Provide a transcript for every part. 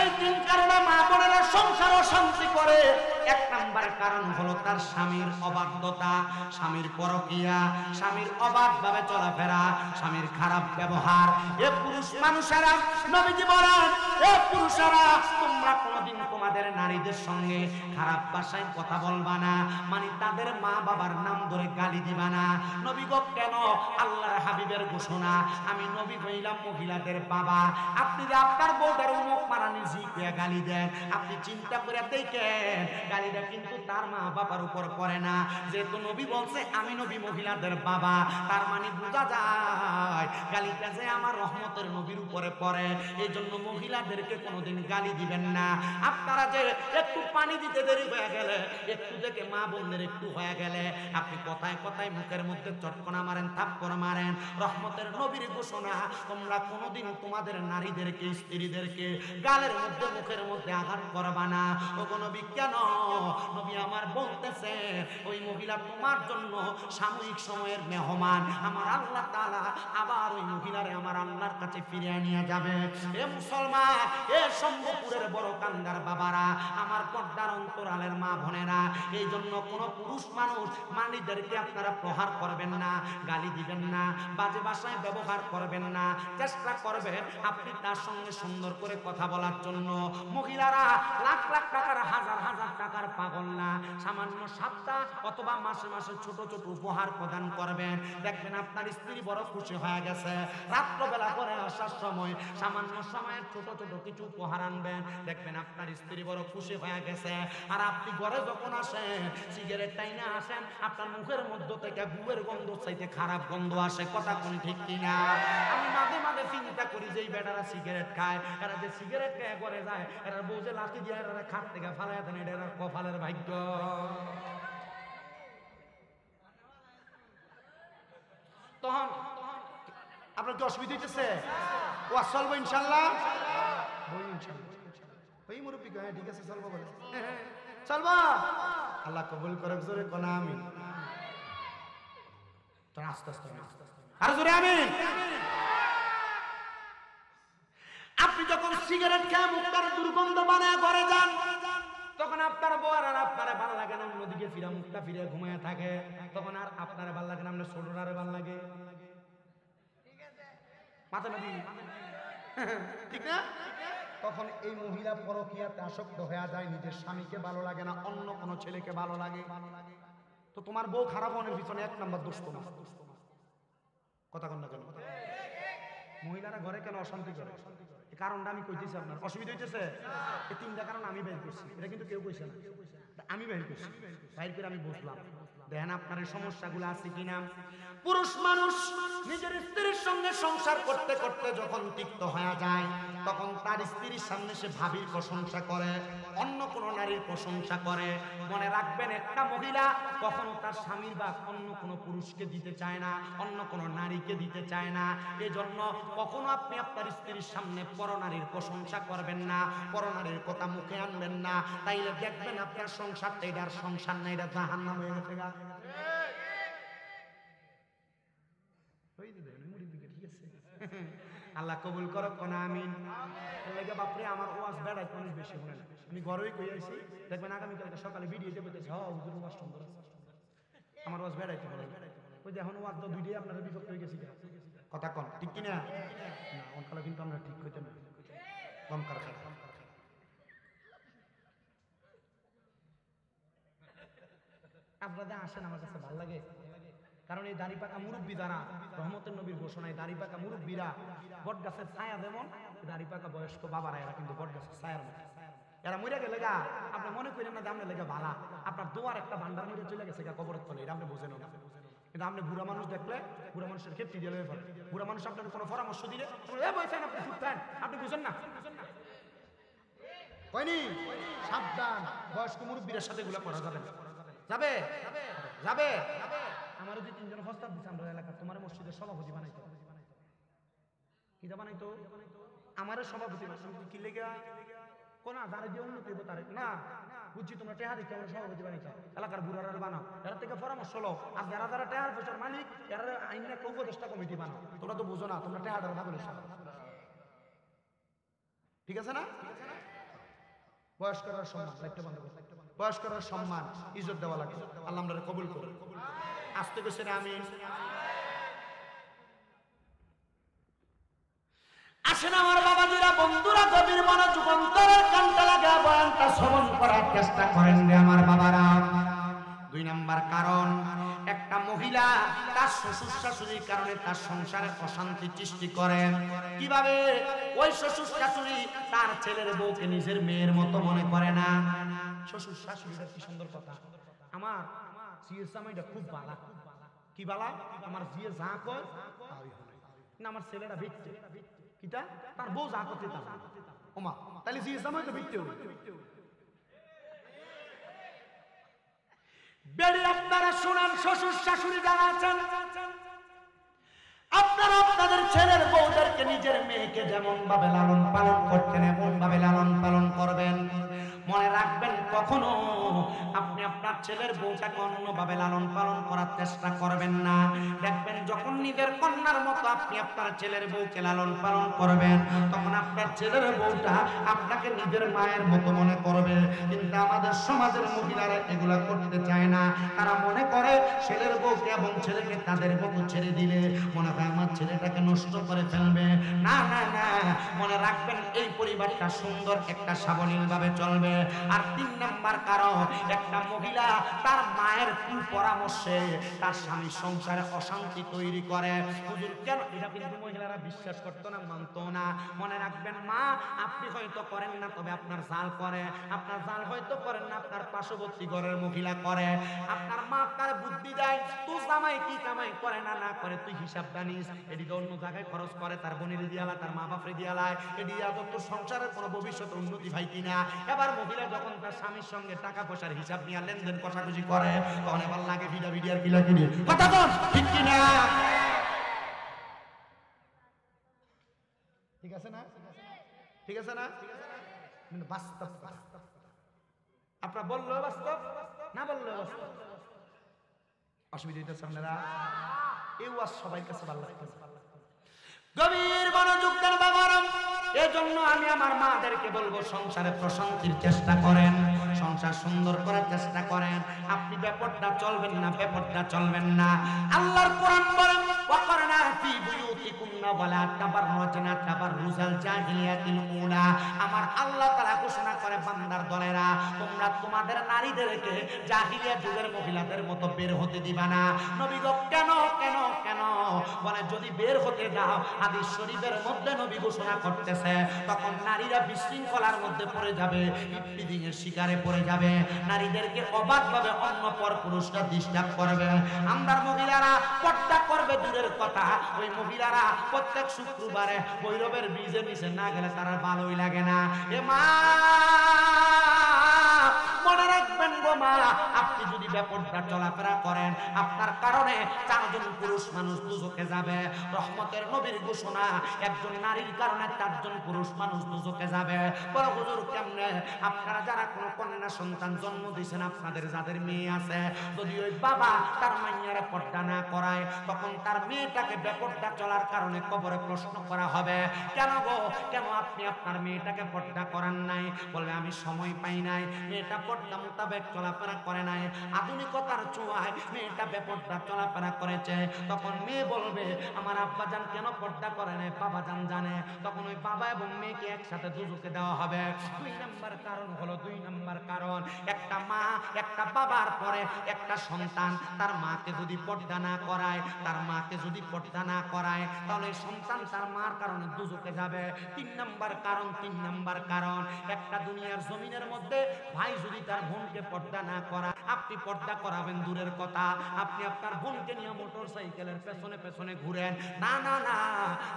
এই তিন কারণে মা বোনেরা সংসার অশান্তি করে। এক নাম্বার কারণ হলো তার স্বামীর অবাধ্যতা, স্বামীর পরকীয়া, স্বামীর অবাধভাবে চলাফেরা, স্বামীর খারাপ ব্যবহার। এ পুরুষ মানুষেরা, নবীজি বলেন, এ পুরুষেরা তোমরা কোনোদিন তোমাদের নারীদের সঙ্গে খারাপ ভাষায় কথা বলবা না, মানে তাদের মা বাবার নাম ধরে গালি দিবা না। নবী গো কেন? আল্লাহর হাবিবের ঘোষণা, আমি নবী হইলাম মহিলাদের বাবা। আপনি যে আপনার বউটার উমুক মারানি জিকে গালি দেন, আপনি চিন্তা করে দেখেন গালিটা কিন্তু তার মা বাবার উপর পড়ে না। যেহেতু নবী বলছে আমি নবী মহিলাদের বাবা, তার মানে বোঝা যায় গালিটা যে আমার রহমতের নবীর উপরে পড়ে। এই জন্য মহিলাদেরকে কোনোদিন গালি দিবেন না। আপনারা যে একটু পানি দিতে দেরি হয়ে গেলে, একটু দেখে মা বোনদের একটু হয়ে গেলে আপনি কথায় কথায় মুখের মধ্যে চটকনা মারেন, থাপ্পড় মারেন। রহমতের নবীর ঘোষণা, তোমরা কোনোদিন তোমাদের নারীদেরকে, স্ত্রীদেরকে গালের মধ্যে, মুখের মধ্যে আঘাত করবা না। ও নবী কেন? নবী আমার বলতেছে ওই মহিলা তোমার জন্য সাময়িক সময়ের মেহমান, আমার আল্লাহ তাআলা আবার ওই মহিলারে আমার আল্লাহর কাছে ফিরিয়ে নিয়ে যাবে। এ মুসলমান, এ সম্ভবপুরের বড় কান্দার বাবারা, আমার পর্দার অন্তরালের মা বোনেরা, এই জন্য কোন পুরুষ মানুষ নারীদেরকে আপনারা প্রহার করবেন না, গালি দিবেন না, বাজে ভাষায় ব্যবহার করবেন না। চেষ্টা করবেন আপনি তার সঙ্গে সুন্দর করে কথা বলার জন্য। মহিলারা লাখ লাখ টাকার, হাজার হাজার টাকার পাগল না, সামান্য সপ্তাহ অথবা মাসে মাসে ছোট ছোট উপহার প্রদান করবেন। দেখবেন আপনার স্ত্রী বড় খুশি হয়ে গেছে। রাত্রবেলা করে আসার সময় সামান্য সময়ের ছোট ছোট কিছু উপহার আনবেন, দেখবেন আপনার স্ত্রী বড় খুশি হয়ে গেছে। আর আপনি ঘরে যখন আসেন, সিগারেট টাইনে আসেন, আপনার মুখের মধ্য থেকে গুয়ের গন্ধ চাইতে খারাপ গন্ধ আসে। কথা কোন ঠিক কিনা? আমি মাঝে মাঝে চিন্তা করি যে এই বেটারা সিগারেট খায়, এরা যে সিগারেট খেয়ে ঘরে যায়, এরা বউ যে লাঠি দিয়ে এরা খাট থেকে ফালাই দেন, এটা এরা কপালের ভাগ্য। তখন আপনার কি অসুবিধা হইতেছে? ও চলবো ইনশাল্লাহ, বই ইনশাল্লাহ ওই মুরব্বী হ্যাঁ ঠিক আছে চলবো বলে চলবা। আল্লাহ কবুল করে জোরে কোনা আমিন। আস্তে আস্তে আর জোরে আমিন। আপনি যখন সিগারেট খেয়ে মুখটার দুর্গন্ধ বানায় ঘরে যান, তখন আপনার বউ আর আপনার ভালো লাগে না, অন্যদিকে ফিরা মুখটা ফিরে ঘুমায় থাকে। তখন আর আপনার ভালো লাগে না, আপনার ছোটরারে ভালো লাগে। মাথা নদী ঠিক না? তখন এই মহিলা পরকীয়াতে আসক্ত হয়ে যায়, নিজের স্বামীকে ভালো লাগে না, অন্য কোনো ছেলেকে ভালো লাগে। তো তোমার বউ খারাপ হওয়ার পিছনে এক নাম্বার দোষ তোমার। কথা কন না কেন? মহিলারা ঘরে কেন অশান্তি করে? এই কারণটা আমি কইতেছি। আপনার অসুবিধা হইতেছে? এই তিনটা কারণ আমি বের করছি, এটা কিন্তু কেউ কইছে না, আমি বের করছি। বাইর করে আমি বুঝলাম, দেখেন আপনার এই সমস্যাগুলো আছে কিনা। পুরুষ মানুষ নিজের স্ত্রীর সঙ্গে সংসার করতে করতে যখন তিক্ত হয়ে যায়, তখন তার স্ত্রীর সামনে সে ভাবির প্রশংসা করে, অন্য কোনো নারীর প্রশংসা করে। মনে রাখবেন, একটা মহিলা কখনো তার স্বামীর বা অন্য কোনো পুরুষকে দিতে চায় না, অন্য কোনো নারীকে দিতে চায় না। এজন্য কখনো আপনি আপনার স্ত্রীর সামনে পরনারীর প্রশংসা করবেন না, পরনারীর কথা মুখে আনবেন না। তাইলে দেখবেন আপনার সংসারটা এটার সংসার না, এটা জাহান্নাম হয়ে গেছে। আল্লাহ কবুল করো কোন আমিন। বাপরে আমার ওয়াজ বেড়ায় মানুষ বেশি মনে না, আমি ঘরেই কই আইছি। দেখবেন আগামীকালকে সকালে ভিডিওতে বলতেছে হুজুর ওয়াজ সুন্দর আছে, আমার ওয়াজ বেড়াইতে বলে। ওই যে এখন ওয়াজ তো দুইটাই আপনারা বিভক্ত হয়ে গেছি। কথা কন ঠিক কিনা? না অনকালে কিন্তু আমরা ঠিক হইতে না, দমকার খাই। আপনাদের আসেন, আমার কাছে ভালো লাগে, কারণ এই দাড়ি পাকা মুরব্বী যারা, রহমতের নবীর ঘোষণায় দাড়ি পাকা মুরব্বীরা বট গাছের ছায়া, যেমন দাড়ি পাকা বয়স্ক বাবারা এরা কিন্তু বট গাছের ছায়ার মতো। এরা মরে গেলে গা আপনি মনে করেন না যে আপনি লেগে ভালা, আপনার দোয়ার একটা ভান্ডার মরে চলে গেছে গা কবরের তলে, এটা আপনি বোঝেন না। কিন্তু আপনি বুড়া মানুষ দেখলে বুড়া মানুষের ক্ষেত্রে দিয়ে লেগে ফেলে। বুড়া মানুষ আপনার কোনো পরামর্শ দিলে আপনি বুঝেন না, হয়নি? সাবধান, বয়স্ক মুরব্বীদের সাথে এগুলো করা যাবে না। যাবে যাবে আমারও দুই তিনজন প্রস্তাব দিচ্ছে আমরা এলাকা, তোমার মসজিদের সভাপতি বানাইতো। কিটা বানাইতো? আমারও সভাপতি কি লেগা কোন যারা দিয়ে উন্নতি হইব তারে না বুঝছি, তোমরা টেহা দিচ্ছ, আমরা সভাপতি বানাইতো, এলাকার বুড়ারা বানাও, এরা থেকে পরামর্শ লো। আর যারা যারা টেহার পয়সার মালিক, এরা আইন একটা উপদেষ্টা কমিটি বানাও। তোমরা তো বুঝো না, তোমরা টেহাটার ভাগলে ঠিক আছে না? বয়স্করা সম্মান, লাইটটা বন্ধ করো। বয়স্করা সম্মান ইজ্জত দেওয়া লাগে। আল্লাহ আমরা কবুল করুন। আস্তে করে আমিন। আসেন আমার বাবাজিরা, বন্ধুরা, গভীর মনোযোগ অন্তরের কানটা লাগা বয়ানটা শ্রবণ করার চেষ্টা করেন রে আমার বাবারা। 2 নাম্বার কারণ, একটা মহিলা তার শ্বশুর শাশুড়ির কারণে তার সংসারে অশান্তি সৃষ্টি করে। কিভাবে? ওই শ্বশুর শাশুড়ি তার ছেলের বউকে নিজের মেয়ের মতো মনে করে না। শ্বশুর শাশুড়িটা কি সুন্দর কথা, আমার জিয়ে জামাইটা খুব বালা। কি বালা? আমার জিয়ে যা কয় তাই হয় না, আমার ছেলেটা ভিটতে কিটা তার বউ যা করতে তা ওমা, তাহলে জিয়ে জামাই তো ভিটতে হবে। বেড়ে আপনারা শুনান, শ্বশুর শাশুড়ি যারা আছেন, আপনারা আপনাদের ছেলের বউদেরকে নিজের মেয়েকে যেমন ভাবে লালন পালন করতেন এমন ভাবে লালন পালন করবেন। মনে রাখবেন, কখনো আপনি আপনার ছেলের বউটাকে অন্যভাবে লালন পালন করার চেষ্টা করবেন না। দেখবেন যখন নিজের কন্যার মতো আপনি আপনার ছেলের বউকে লালন পালন করবেন, তখন আপনার ছেলের বউটা আপনাকে নিজের মায়ের মতো মনে করবে। কিন্তু আমাদের সমাজের মহিলারা এগুলা করতে চায় না। তারা মনে করে ছেলের বউকে এবং ছেলেকে তাদের মতো ছেড়ে দিলে মনে হয় আমার ছেলেটাকে নষ্ট করে ফেলবে। না না না, মনে রাখবেন এই পরিবারটা সুন্দর একটা সাবলীল ভাবে চলবে। আর 3 নাম্বার কারণ, একটা মহিলা তার মায়ের পরামর্শে তার স্বামীর সংসারে অশান্তি তৈরি করে। হুজুর কেন? এটা কিন্তু মহিলারা বিশ্বাস করতো না, মানতো না। মনে রাখবেন মা, আপনি হয়তো করেন না, তবে আপনার জাল করে। আপনার জাল হয়তো করেন না, আপনার পার্শ্ববর্তী ঘরের মহিলা করে। আপনার মা তার বুদ্ধি দেয়, তুই জামাই কি কামাই করে না না করে তুই হিসাব জানিস, এদিকে অন্য জায়গায় খরচ করে, তার বোনের দিয়ালা, তার মা বাপরে দিয়ালায়, এদিকে তোর সংসারের কোনো ভবিষ্যৎ উন্নতি হয় কিনা। এবার মহিলা যখন তার স্বামীর সঙ্গে টাকা পয়সার হিসাব নিয়ে লেনদেন কষাকষি করে, তখন এবার লাগে ভিডা ভিডিয়ার কিলা কিনি। কথা বল ঠিক কিনা? ঠিক আছে না? ঠিক আছে না? বাস্তব আপনার বললো বাস্তব, না বললো বাস্তব। অসুবিধা হইতেছে আপনারা? এই ওয়াজ সবাই কাছে ভালো লাগতেছে। গভীর মনোযোগ দেন বাবারা। এজন্য আমি আমার মাদেরকে বলবো, সংসারে প্রশান্তির চেষ্টা করেন, সংসার সুন্দর করার চেষ্টা করেন। আপনি বেপরদা চলবেন না, বেপরদা চলবেন না। আল্লাহর কোরআন বলেন, ওয়াকরনা ফি বুয়ুতিকুন্না ওয়ালা তাবাররাজনা তাবাররুজাল জাহিলিয়াতিল উলা। আমার আল্লাহ তাআলা ঘোষণা করে, বান্দার দলেরা, তোমরা তোমাদের নারীদেরকে জাহিলিয়া যুগের মহিলাদের মতো বের হতে দিবা না। নবী গো কেন কেন কেন? বলে যদি বের হতে দাও, হাদিস শরীফের মধ্যে নবী ঘোষণা করতেছে, তখন নারীরা বিশৃঙ্খলার মধ্যে পড়ে যাবে, ইফতিজিং এর শিকারে পড়ে যাবে। নারীদেরকে অবাধভাবে অন্য পর পুরুষরা ডিস্টার্ব করবে। আমরার মহিলারা পর্দা করবে দূরের কথা, ওই মহিলারা প্রত্যেক শুক্রবারে ভৈরবের ব্রিজের নিচে না গেলে তারা ভালোই লাগে না। এ মা, মনে রাখবেন গো মা, আপনি যদি বেপরদা চলাফেরা করেন, আপনার কারণে 4 জন পুরুষ মানুষ দুজকে যাবে। রহমতের নবীর ঘোষণা, একজন নারীর কারণে 4 জন পুরুষ মানুষ দুজকে যাবে। বড় হুজুর কেমনে? আপনারা যারা কোনো কন্যা সন্তান জন্ম দিয়েছেন, আপনাদের যাদের মেয়ে আছে, যদি ওই বাবা তার মাইয়ারে পর্দা না করায়, তখন তার মেয়েটাকে বেপরদা চলার কারণে কবরে প্রশ্ন করা হবে, কেন গো, কেন আপনি আপনার মেয়েটাকে পর্দা করান নাই? বলবে আমি সময় পাই নাই, মেয়েটা পর্দা মোতাবেক চলাফেরা করে নাই, আধুনিকতার ছোঁয়ায় মেয়েটা বেপরদা চলাফেরা করেছে। তখন মেয়ে বলবে আমার আব্বাজান কেন পর্দা করে নাই, বাবাজান জানে। তখন ওই বাবা এবং মেয়েকে একসাথে দুজকে দেওয়া হবে। 2 নাম্বার কারণ হলো, 2 নাম্বার কারণ, একটা মা একটা বাবার পরে একটা সন্তান তার মাকে যদি পর্দা না করায়, তার মাকে যদি পর্দা না করায়, তাহলে সন্তান তার মার কারণে দুজকে যাবে। 3 নাম্বার কারণ, 3 নাম্বার কারণ, একটা দুনিয়ার জমিনের মধ্যে ভাই যদি তার বোনকে পর্দা না করা, আপনি পর্দা করাবেন দূরের কথা, আপনি আপনার বোনকে নিয়ে মোটর সাইকেলের পেছনে পেছনে ঘুরেন, না না না,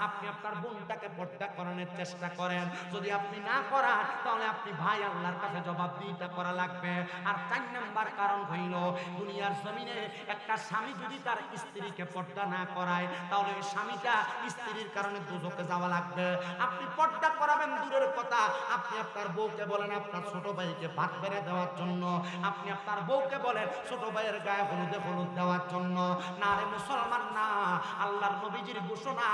আপনি আপনার বোনটাকে পর্দা করানোর চেষ্টা করেন। যদি আপনি না করান, তাহলে আপনি ভাই আল্লাহর কাছে জবাবদিহিতা করা লাগবে। আর 4 নাম্বার কারণ হইল, দুনিয়ার জমিনে একটা স্বামী যদি তার স্ত্রীকে পর্দা না করায়, তাহলে ওই স্বামীটা স্ত্রীর কারণে দুজকে যাওয়া লাগবে। আপনি পর্দা করাবেন দূরের কথা, আপনি আপনার বউকে বলেন আপনার ছোট ভাইকে ভাত বেড়ে দেওয়ার জন্য, আপনি আপনার বউকে বলেন ছোট ভাইয়ের গায়ে হলুদে হলুদ দেওয়ার জন্য। না রে মুসলমান না, আল্লাহর নবীজির ঘোষণা,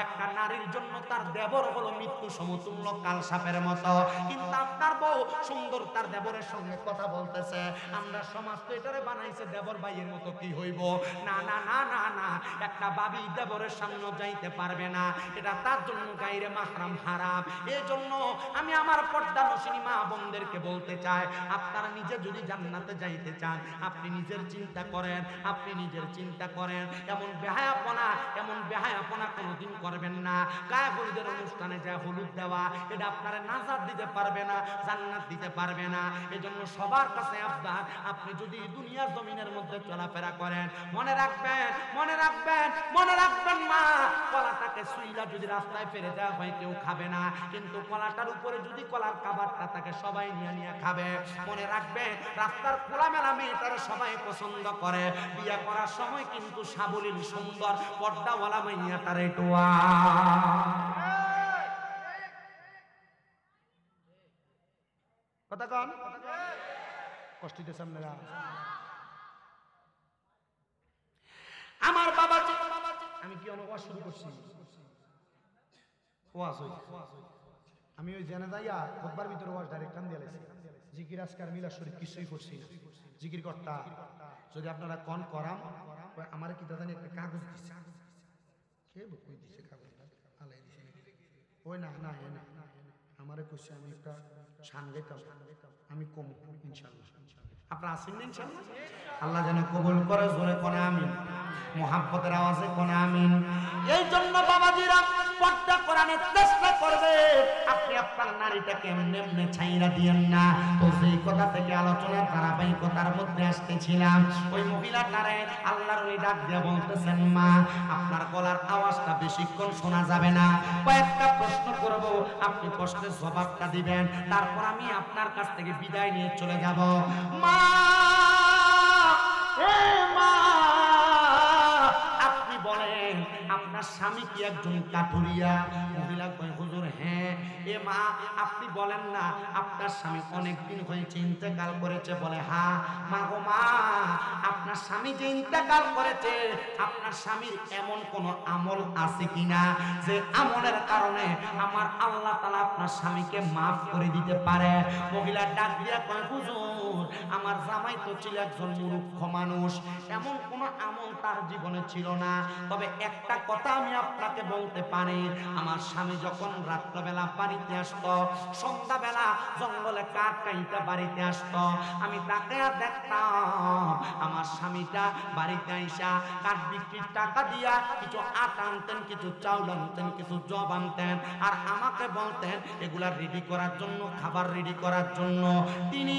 একটা নারীর জন্য তার দেবর হলো মৃত্যু সমতুল্য কাল সাপের মতো। কিন্তু আপনার বউ সুন্দর তার দেবরের সঙ্গে কথা বলতেছে, আমরা সমাজ তো এটারে বানাইছে দেবর ভাইয়ের মতো, কি হইব? না না না না না, একটা বাবি দেবরের সামনে যাইতে পারবে না, এটা তার জন্য গায়রে মাহরাম হারাম। এই জন্য আমি আমার পর্দানশীল মা বোনদেরকে বলতে চাই, আপনারা নিজে যদি জান্নাতে যাইতে চান আপনি নিজের চিন্তা করেন, আপনি নিজের চিন্তা করেন। এমন বেহায়াপনা কোনোদিন করবেন না। গায়ে হলুদের অনুষ্ঠানে যায় হলুদ দেওয়া, এটা আপনারা নাজাত দিতে পারবে না, জান্নাত দিতে পারবে না। এজন্য সবার কাছে আবদার, আপনি যদি দুনিয়ার জমিনের মধ্যে চলাফেরা করেন, মনে রাখবেন মনে রাখবেন মনে রাখবেন মা, কলাটাকে সুইলা যদি রাস্তায় ফেলে দেওয়া হয় কেউ খাবে না, কিন্তু কলাটার উপরে যদি কলার কাবারটা তাকে সবাই নিয়ে নিয়ে খাবে। মনে রাখবেন রাস্তার খোলামেলা মেয়েটারা সবাই পছন্দ করে, বিয়ে করার সময় কিন্তু সাবলীল সুন্দর পর্দাওয়ালা মাইয়াটার এটুয়া। কথা কন, কষ্ট দিতেছে আপনারা। আমার বাবা, আমি কি অনেক ওয়াজ শুরু করছি? ওয়াজ হই আমি ওই জেনে যাইয়া খুতবার ভিতরে ওয়াজ ডাইরেক্ট টান দিয়ে লাইছি। জিকির আজকার মিলাদ শরীফ কিছুই করছি না, জিকির কর্তা যদি আপনারা কন করাম, আমার কি দাদা একটা কাগজ দিচ্ছে, কে বই দিছে কাগজটা আলাই দিছে, ওই না না না আমারে কইছে আমি একটা শান গাইতাম, আমি কম ইনশাআল্লাহ। আপনারা আসেন না ইনশাআল্লাহ? আল্লাহ যেন কবুল করে, জোরে কোন আমিন, মুহাব্বতের আওয়াজে কোন আমিন। এই জন্য বাবাজিরা পর্দা কোরআনের চেষ্টা করবে, আপনি আপনার নারীটাকে এমনি এমনি ছাইরা দিয়েন না। তো সেই কথা থেকে আলোচনার ধারাবাহিকতার মধ্যে আসতেছিলাম, ওই মহিলাটারে আল্লাহর ওই ডাক দিয়ে বলতেছেন, মা আপনার গলার আওয়াজটা বেশিক্ষণ শোনা যাবে না, কয়েকটা প্রশ্ন করব, আপনি প্রশ্নের জবাবটা দিবেন, তারপর আমি আপনার কাছ থেকে বিদায় নিয়ে চলে যাব। মা মা আপনি বলেন আপনার স্বামী কি একজন কাঠুরিয়া? মহিলা কয়, হুজুর হ্যাঁ। এ মা আপনি বলেন না আপনার স্বামী অনেকদিন হয়েছে ইন্তেকাল করেছে? বলে হ্যাঁ। মা গো মা, আপনার স্বামী যে ইন্তেকাল করেছে, আপনার স্বামীর এমন কোন আমল আছে কিনা যে আমলের কারণে আমার আল্লাহ তাআলা আপনার স্বামীকে মাফ করে দিতে পারে? মহিলা ডাক দিয়া কয়, হুজুর আমার জামাই তো ছিল একজন মূর্খ মানুষ, এমন কোন আমল তার জীবনে ছিল না। তবে একটা কথা আমি আপনাকে বলতে পারি, আমার স্বামী যখন রাত্রবেলা বাড়িতে আসতো, সন্ধ্যাবেলা জঙ্গলে কাঠ কাইতে বাড়িতে আসতো, আমি তাকে দেখতাম আমার স্বামীটা বাড়িতে আইসা কাঠ বিক্রির টাকা দিয়া কিছু আটা আনতেন, কিছু চাউল আনতেন, কিছু জব আনতেন, আর আমাকে বলতেন এগুলা রেডি করার জন্য, খাবার রেডি করার জন্য। তিনি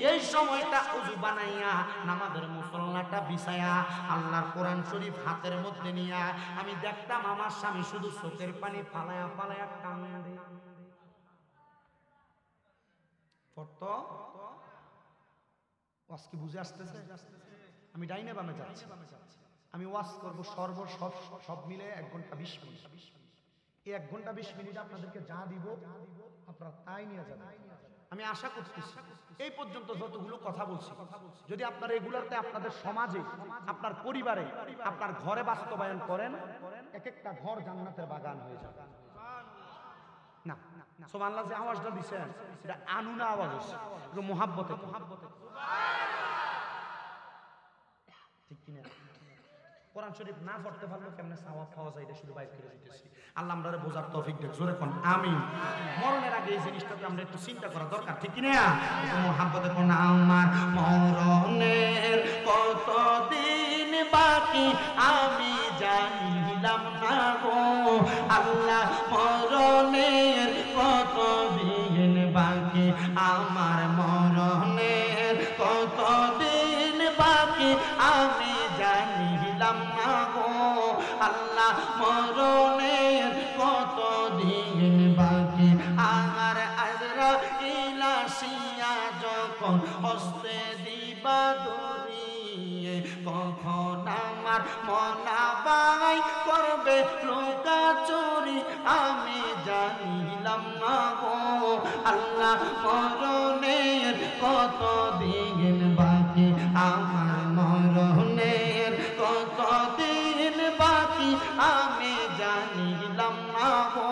এই সময়টা উজু বানাইয়া নামাজের মুসল্লাটা বিছায়া আল্লাহর কোরআন শরীফ হাতের মধ্যে নিয়া আমি দেখতাম আমার স্বামী শুধু চোখের পানি ফালায়া ফালায়া কান্দে। পড়তো ওয়াজ কি বুঝে আসতেছে? আমি ডাইনে বামে যাচ্ছি, আমি ওয়াজ করব সব মিলে 1 ঘন্টা 20 মিনিট। এই 1 ঘন্টা 20 মিনিট আপনাদেরকে যা দিব আপনারা তাই নিয়ে যাবেন। আমি আশা করতেছি এই পর্যন্ত যতগুলো কথা বলছি, যদি আপনারা রেগুলারতে আপনাদের সমাজে, আপনার পরিবারে, আপনার ঘরে বাস্তবায়ন করেন, এক একটা ঘর জান্নাতের বাগান হয়ে যাবে। না সুবহানাল্লাহ, যে আওয়াজটা দিছেন এটা আনুনা আওয়াজ হচ্ছে, এটা মুহাব্বতে, ঠিক কিনা? কোরআন শরীফ না পড়তে পারলো কেমনে সওয়াব পাওয়া যায়, এটা শুধু বাইর করে দিতেছি। আল্লাহ আমাদের বোঝার তৌফিক দেন, জোরে কোন আমিন। মরণের আগে এই জিনিসটাকে আমরা একটু চিন্তা করা দরকার, ঠিক কিনা? মুহাব্বতে কোন আমার মরণের কতদিন বাকি আমি জানিলাম না গো আল্লাহ, মরণের কতদিন বাকি আমার, মরণের কতদিন বাকি আমি জানিলাম না গো আল্লাহ, মরণের কতদিন বাকি আমার। আজরাইল আসিয়া যখন হস্তে দিবা ধরিয়ে, কখন আমার মনাবাই করবে লুকাচুরি আমি জানিলাম না গো আল্লাহ, মরণের কত দিন বাকি আমার মরণের কত দিন বাকি আমি জানিলাম না গো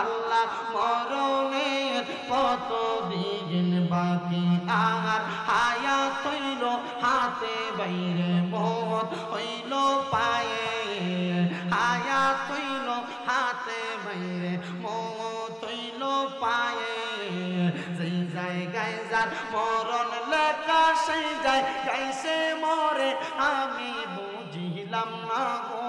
আল্লাহ মরণের কত দিন বাকি আর হায়াত হইল হাতে বাইরে মত হইল পায়ে হায়াত হইল হাতে বাইরে মত হইল পায়ে যেই জায়গায় যার মরণ লেখা সেই জায়গায় সে মরে আমি বুঝিলাম না গো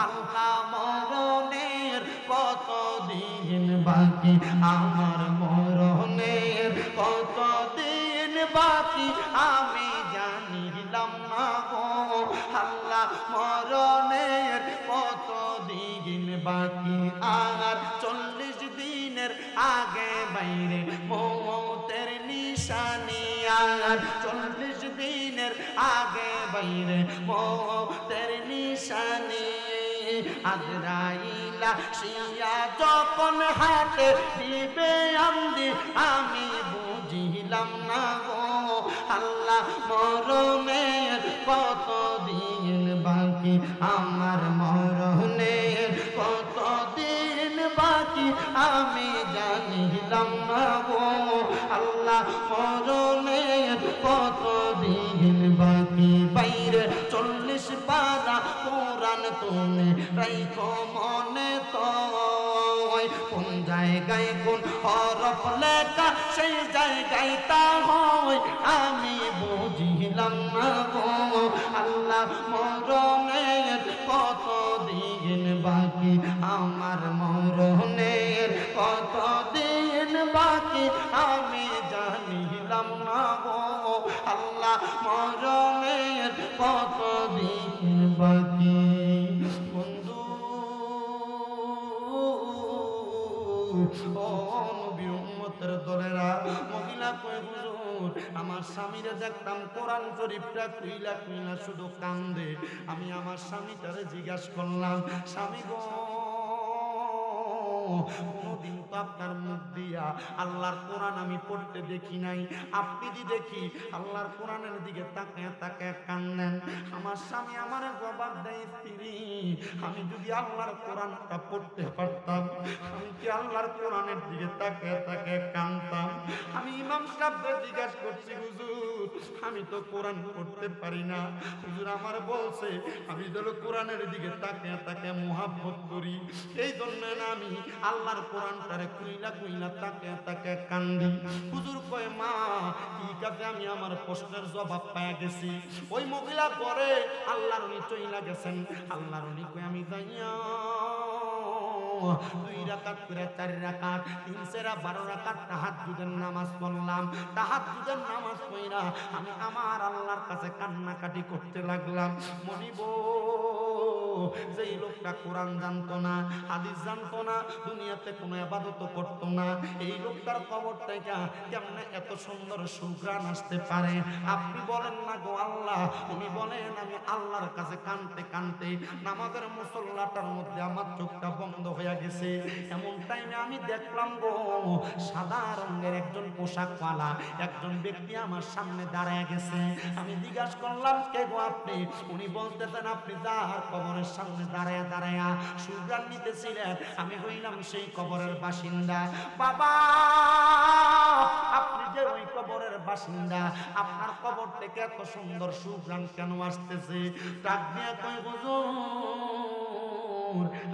আল্লাহ মরণের কত দিন বাকি আমার মরণের কত দিন বাকি আমি জানিলাম না গো আল্লাহ মরণের কত দিন বাকি আর 40 দিনের আগে বাইরে মৌতের নিশানি আর 40 দিনের আগে বাইরে মৌতের নিশানি আজরাইলা শিয়া যখন হাতে দিবে আমি বুঝিলাম না গো আল্লাহ মরণের কত দিন বাকি আমার মরণের কত দিন বাকি আমি জানিলাম না গো আল্লাহ মরণের কত দিন বাকি বাইরে 40 পারা কোরআন তুমি রাইখো মনে তো কোন জায়গায় কোন হরফ লেখা সেই জায়গায় তা হয় আমি বুঝিলাম না গো আল্লাহ মরণের কত দিন বাকি আমার মরণের কত দিন বাকি আমি জানিলাম না গো আল্লাহ মরণের কত দিন বাকি বন্ধু ও নবীর উম্মতের দলেরা মহিলা কয় হুজুর আমার স্বামীরে দেখতাম কোরআন শরীফটা কইলা কইলা শুধু কান্দে আমি আমার স্বামীটারে জিজ্ঞাসা করলাম স্বামী গো কোনদিন তো আপনার মুখ দিয়া আল্লাহর কোরআন আমি পড়তে দেখি নাই আপনি দি দেখি আল্লাহর কোরআনের দিকে তাকায় তাকায় কান্দেন আমার স্বামী আমার জবাব দেয় স্ত্রী আমি যদি আল্লাহর কোরআনটা পড়তে পারতাম আমি কি আল্লাহর কোরআনের দিকে তাকায় তাকায় কান্দতাম আমি ইমাম সাহেবকে জিজ্ঞাসা করছি হুজুর আমি তো কোরআন পড়তে পারি না হুজুর আমার বলছে আমি যেন কোরআনের দিকে তাকায় তাকায় মুহাব্বত করি এই জন্য না আমি আল্লাহর কোরআনটারে কইলা কইলা তাকায় তাকায় কান্দি হুজুর কয় মা ঠিক আছে আমি আমার প্রশ্নের জবাব পেয়ে গেছি ওই মহিলা পরে আল্লাহর উনি চইলা গেছেন আল্লাহর উনি কই আমি যাইয়া 2 রাকাত করে 4 রাকাত 3 সেরা 12 রাকাত তাহাজ্জুদের নামাজ পড়লাম তাহাজ্জুদের নামাজ পড়া আমি আমার আল্লাহর কাছে কান্নাকাটি করতে লাগলাম মনিব যেই লোকটা কোরআন জানতো না হাদিস জানতো না দুনিয়াতে কোনো ইবাদত করতো না এই লোকটার কবর থেকে কেমনে এত সুন্দর সুঘ্রাণ আসতে পারে আপনি বলেন না গো আল্লাহ উনি বলেন আমি আল্লাহর কাছে কানতে কানতে নামাজের মুসল্লাটার মধ্যে আমার চোখটা বন্ধ হয়ে গেছে এমন টাইমে আমি দেখলাম গো সাদা রঙের একজন পোশাকওয়ালা একজন ব্যক্তি আমার সামনে দাঁড়ায় গেছে আমি জিজ্ঞাসা করলাম কে গো আপনি উনি বলতেছেন আপনি যার কবরের সামনে দাঁড়ায় দাঁড়ায় সুঘ্রাণ নিতেছিলেন আমি হইলাম সেই কবরের বাসিন্দা বাবা আপনি যে ওই কবরের বাসিন্দা আপনার কবর থেকে এত সুন্দর সুঘ্রাণ কেন আসতেছে ডাক দিয়ে কই হুজুর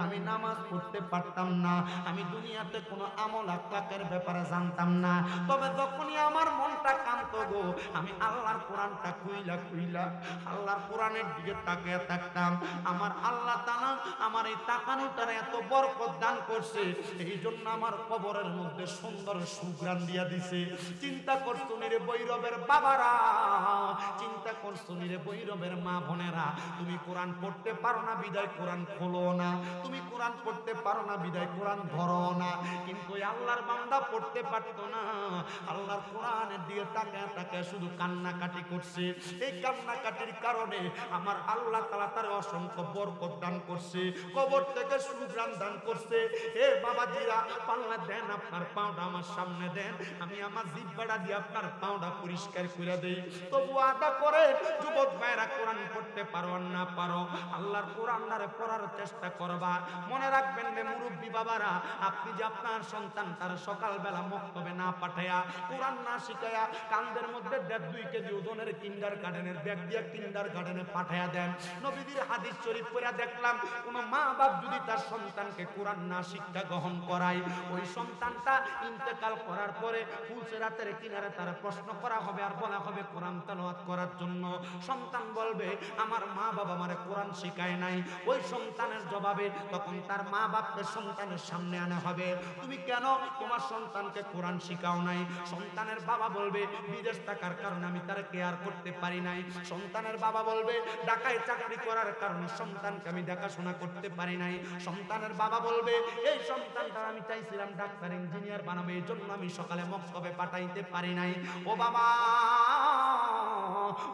আমি নামাজ পড়তে পারতাম না আমি দুনিয়াতে কোনো আমল আখলাকের ব্যাপারে জানতাম না তবে যখনই আমার মনটা কাঁদতো গো আমি আল্লাহর কোরআনটা কইলা কইলা আল্লাহর কোরআনের দিকে তাকিয়ে থাকতাম আমার আল্লাহ তাআলা আমার এই তাকানোটারে এত বরকত দান করছে এই জন্য আমার কবরের মধ্যে সুন্দর সুঘ্রাণ দিয়া দিছে চিন্তা করছো রে বৈরবের বাবারা চিন্তা করছো রে বৈরবের মা বোনেরা তুমি কোরআন পড়তে পারো না বিদায় কোরআন খোলো না তুমি কোরআন পড়তে পারো না বিদায় কোরআন ধরো না। কিন্তু আল্লাহর বান্দা পড়তে পারতো না, আল্লাহর কোরআনের দিকে তাকায় তাকায় শুধু কান্নাকাটি করছে। এই কান্নাকাটির কারণে আমার আল্লাহ তাআলা তার অসংখ্য বরকত দান করছে, কবর থেকে সুগ্রাণ দান করছে। হে বাবাজিরা, পাল্লা দেন, আপনার পাওটা আমার সামনে দেন, আমি আমার জিহ্বাটা দিয়ে আপনার পাওটা পরিষ্কার করে দেই। তবু আদা করে যুবক ভাইরা, কোরআন পড়তে পারো আর না পারো, আল্লাহর কোরআনটারে পড়ার চেষ্টা করবা। মনে রাখবেন রে মুরব্বী বাবারা, আপনি যে আপনার সন্তান তার সকালবেলা মক্তবে না পাঠায়া, কোরআন না শিখায়া, কান্দের মধ্যে 1.5-2 কেজি ওজনের কিন্ডার গার্ডেনের ব্যাগ দিয়ে কিন্ডার গার্ডেনে পাঠায়া দেন। নবীদের হাদিস শরীফ পড়া দেখলাম, কোন মা বাপ যদি তার সন্তানকে কোরআন না শিক্ষা গ্রহণ করায়, ওই সন্তানটা ইন্তেকাল করার পরে ফুলসেরাতের কিনারে তারা প্রশ্ন করা হবে আর বলা হবে কোরআন তেলাওয়াত করার জন্য। সন্তান বলবে আমার মা বাবা আমারে কোরআন শিখায় নাই। ওই সন্তানের জবাবে তখন তার মা বাপকে সন্তানের সামনে আনা হবে, তুমি কেন তোমার সন্তানকে কোরআন শিখাও নাই? সন্তানের বাবা বলবে বিদেশ থাকার কারণে আমি তার কেয়ার করতে পারি নাই। সন্তানের বাবা বলবে ঢাকায় চাকরি করার কারণে সন্তানকে আমি দেখাশোনা করতে পারি নাই। সন্তানের বাবা বলবে এই সন্তানটা আমি চাইছিলাম ডাক্তার ইঞ্জিনিয়ার বানাবো, এই জন্য আমি সকালে মক্তবে পাঠাইতে পারি নাই। ও বাবা,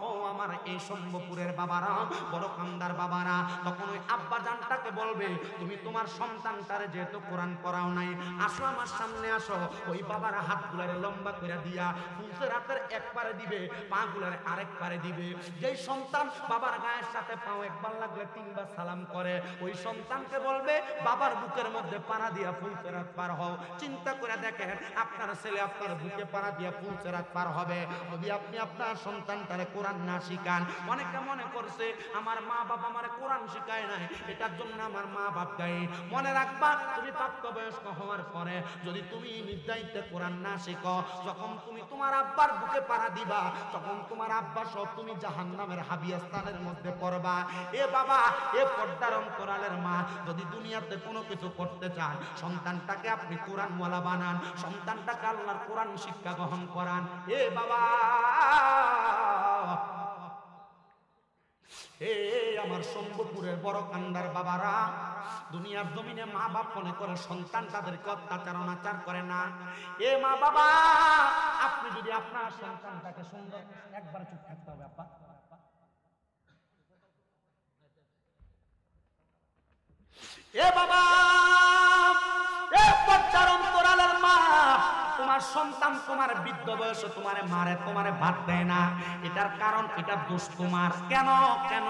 ও আমার এই সম্ভবপুরের বাবারা, বড় কান্দার বাবারা, তখন ওই আব্বা জানটাকে বলবে তুমি তোমার সন্তানটারে যেহেতু কোরআন পড়াও নাই, আসো আমার সামনে আসো। ওই বাবারা হাতগুলারে লম্বা করে দিয়া ফুলসের হাতের এক পারে দিবে, পা গুলারে আরেক পারে দিবে। যেই সন্তান বাবার গায়ের সাথে পাও একবার লাগলে 3 বার সালাম করে, ওই সন্তানকে বলবে বাবার বুকের মধ্যে পাড়া দিয়া ফুলসের হাত পার হও। চিন্তা করে দেখেন, আপনার ছেলে আপনার বুকে পাড়া দিয়া ফুলসের হাত পার হবে যদি আপনি আপনার সন্তানটারে কোরআন না শিখান। অনেকে মনে করছে আমার মা বাবা আমারে কোরআন শিখায় নাই, এটার জন্য আমার মা বাপ গায়ে। মনে রাখবা, তুমি প্রাপ্তবয়স্ক হওয়ার পরে যদি তুমি নির্ধারিত কোরআন না শিখো, যখন তুমি তোমার আব্বার বুকে পাড়া দিবা, তখন তোমার আব্বা সহ তুমি জাহান্নামের হাবিয়া স্থানের মধ্যে পড়বা। এ বাবা, এ পর্দার অন্তরালের মা, যদি দুনিয়াতে কোনো কিছু করতে চান, সন্তানটাকে আপনি কোরআনওয়ালা বানান, সন্তানটাকে আল্লাহর কোরআন শিক্ষা গ্রহণ করান। এ বাবা, হে আমার সম্ভবপুরের বড় কান্দার বাবারা, দুনিয়ার জমিনে মা বাপ মনে করে সন্তান তাদেরকে অত্যাচার অনাচার করে না। এ মা বাবা, আপনি যদি আপনার সন্তানটাকে সুন্দর, একবার চুপ থাকতে হবে আপা। এ বাবা, এ পর্দার অন্তরালের মা, তোমার সন্তান তোমার বৃদ্ধ বয়সে তোমারে মারে, তোমারে ভাত দেয় না, এটার কারণ, এটার দোষ তোমার। কেন কেন?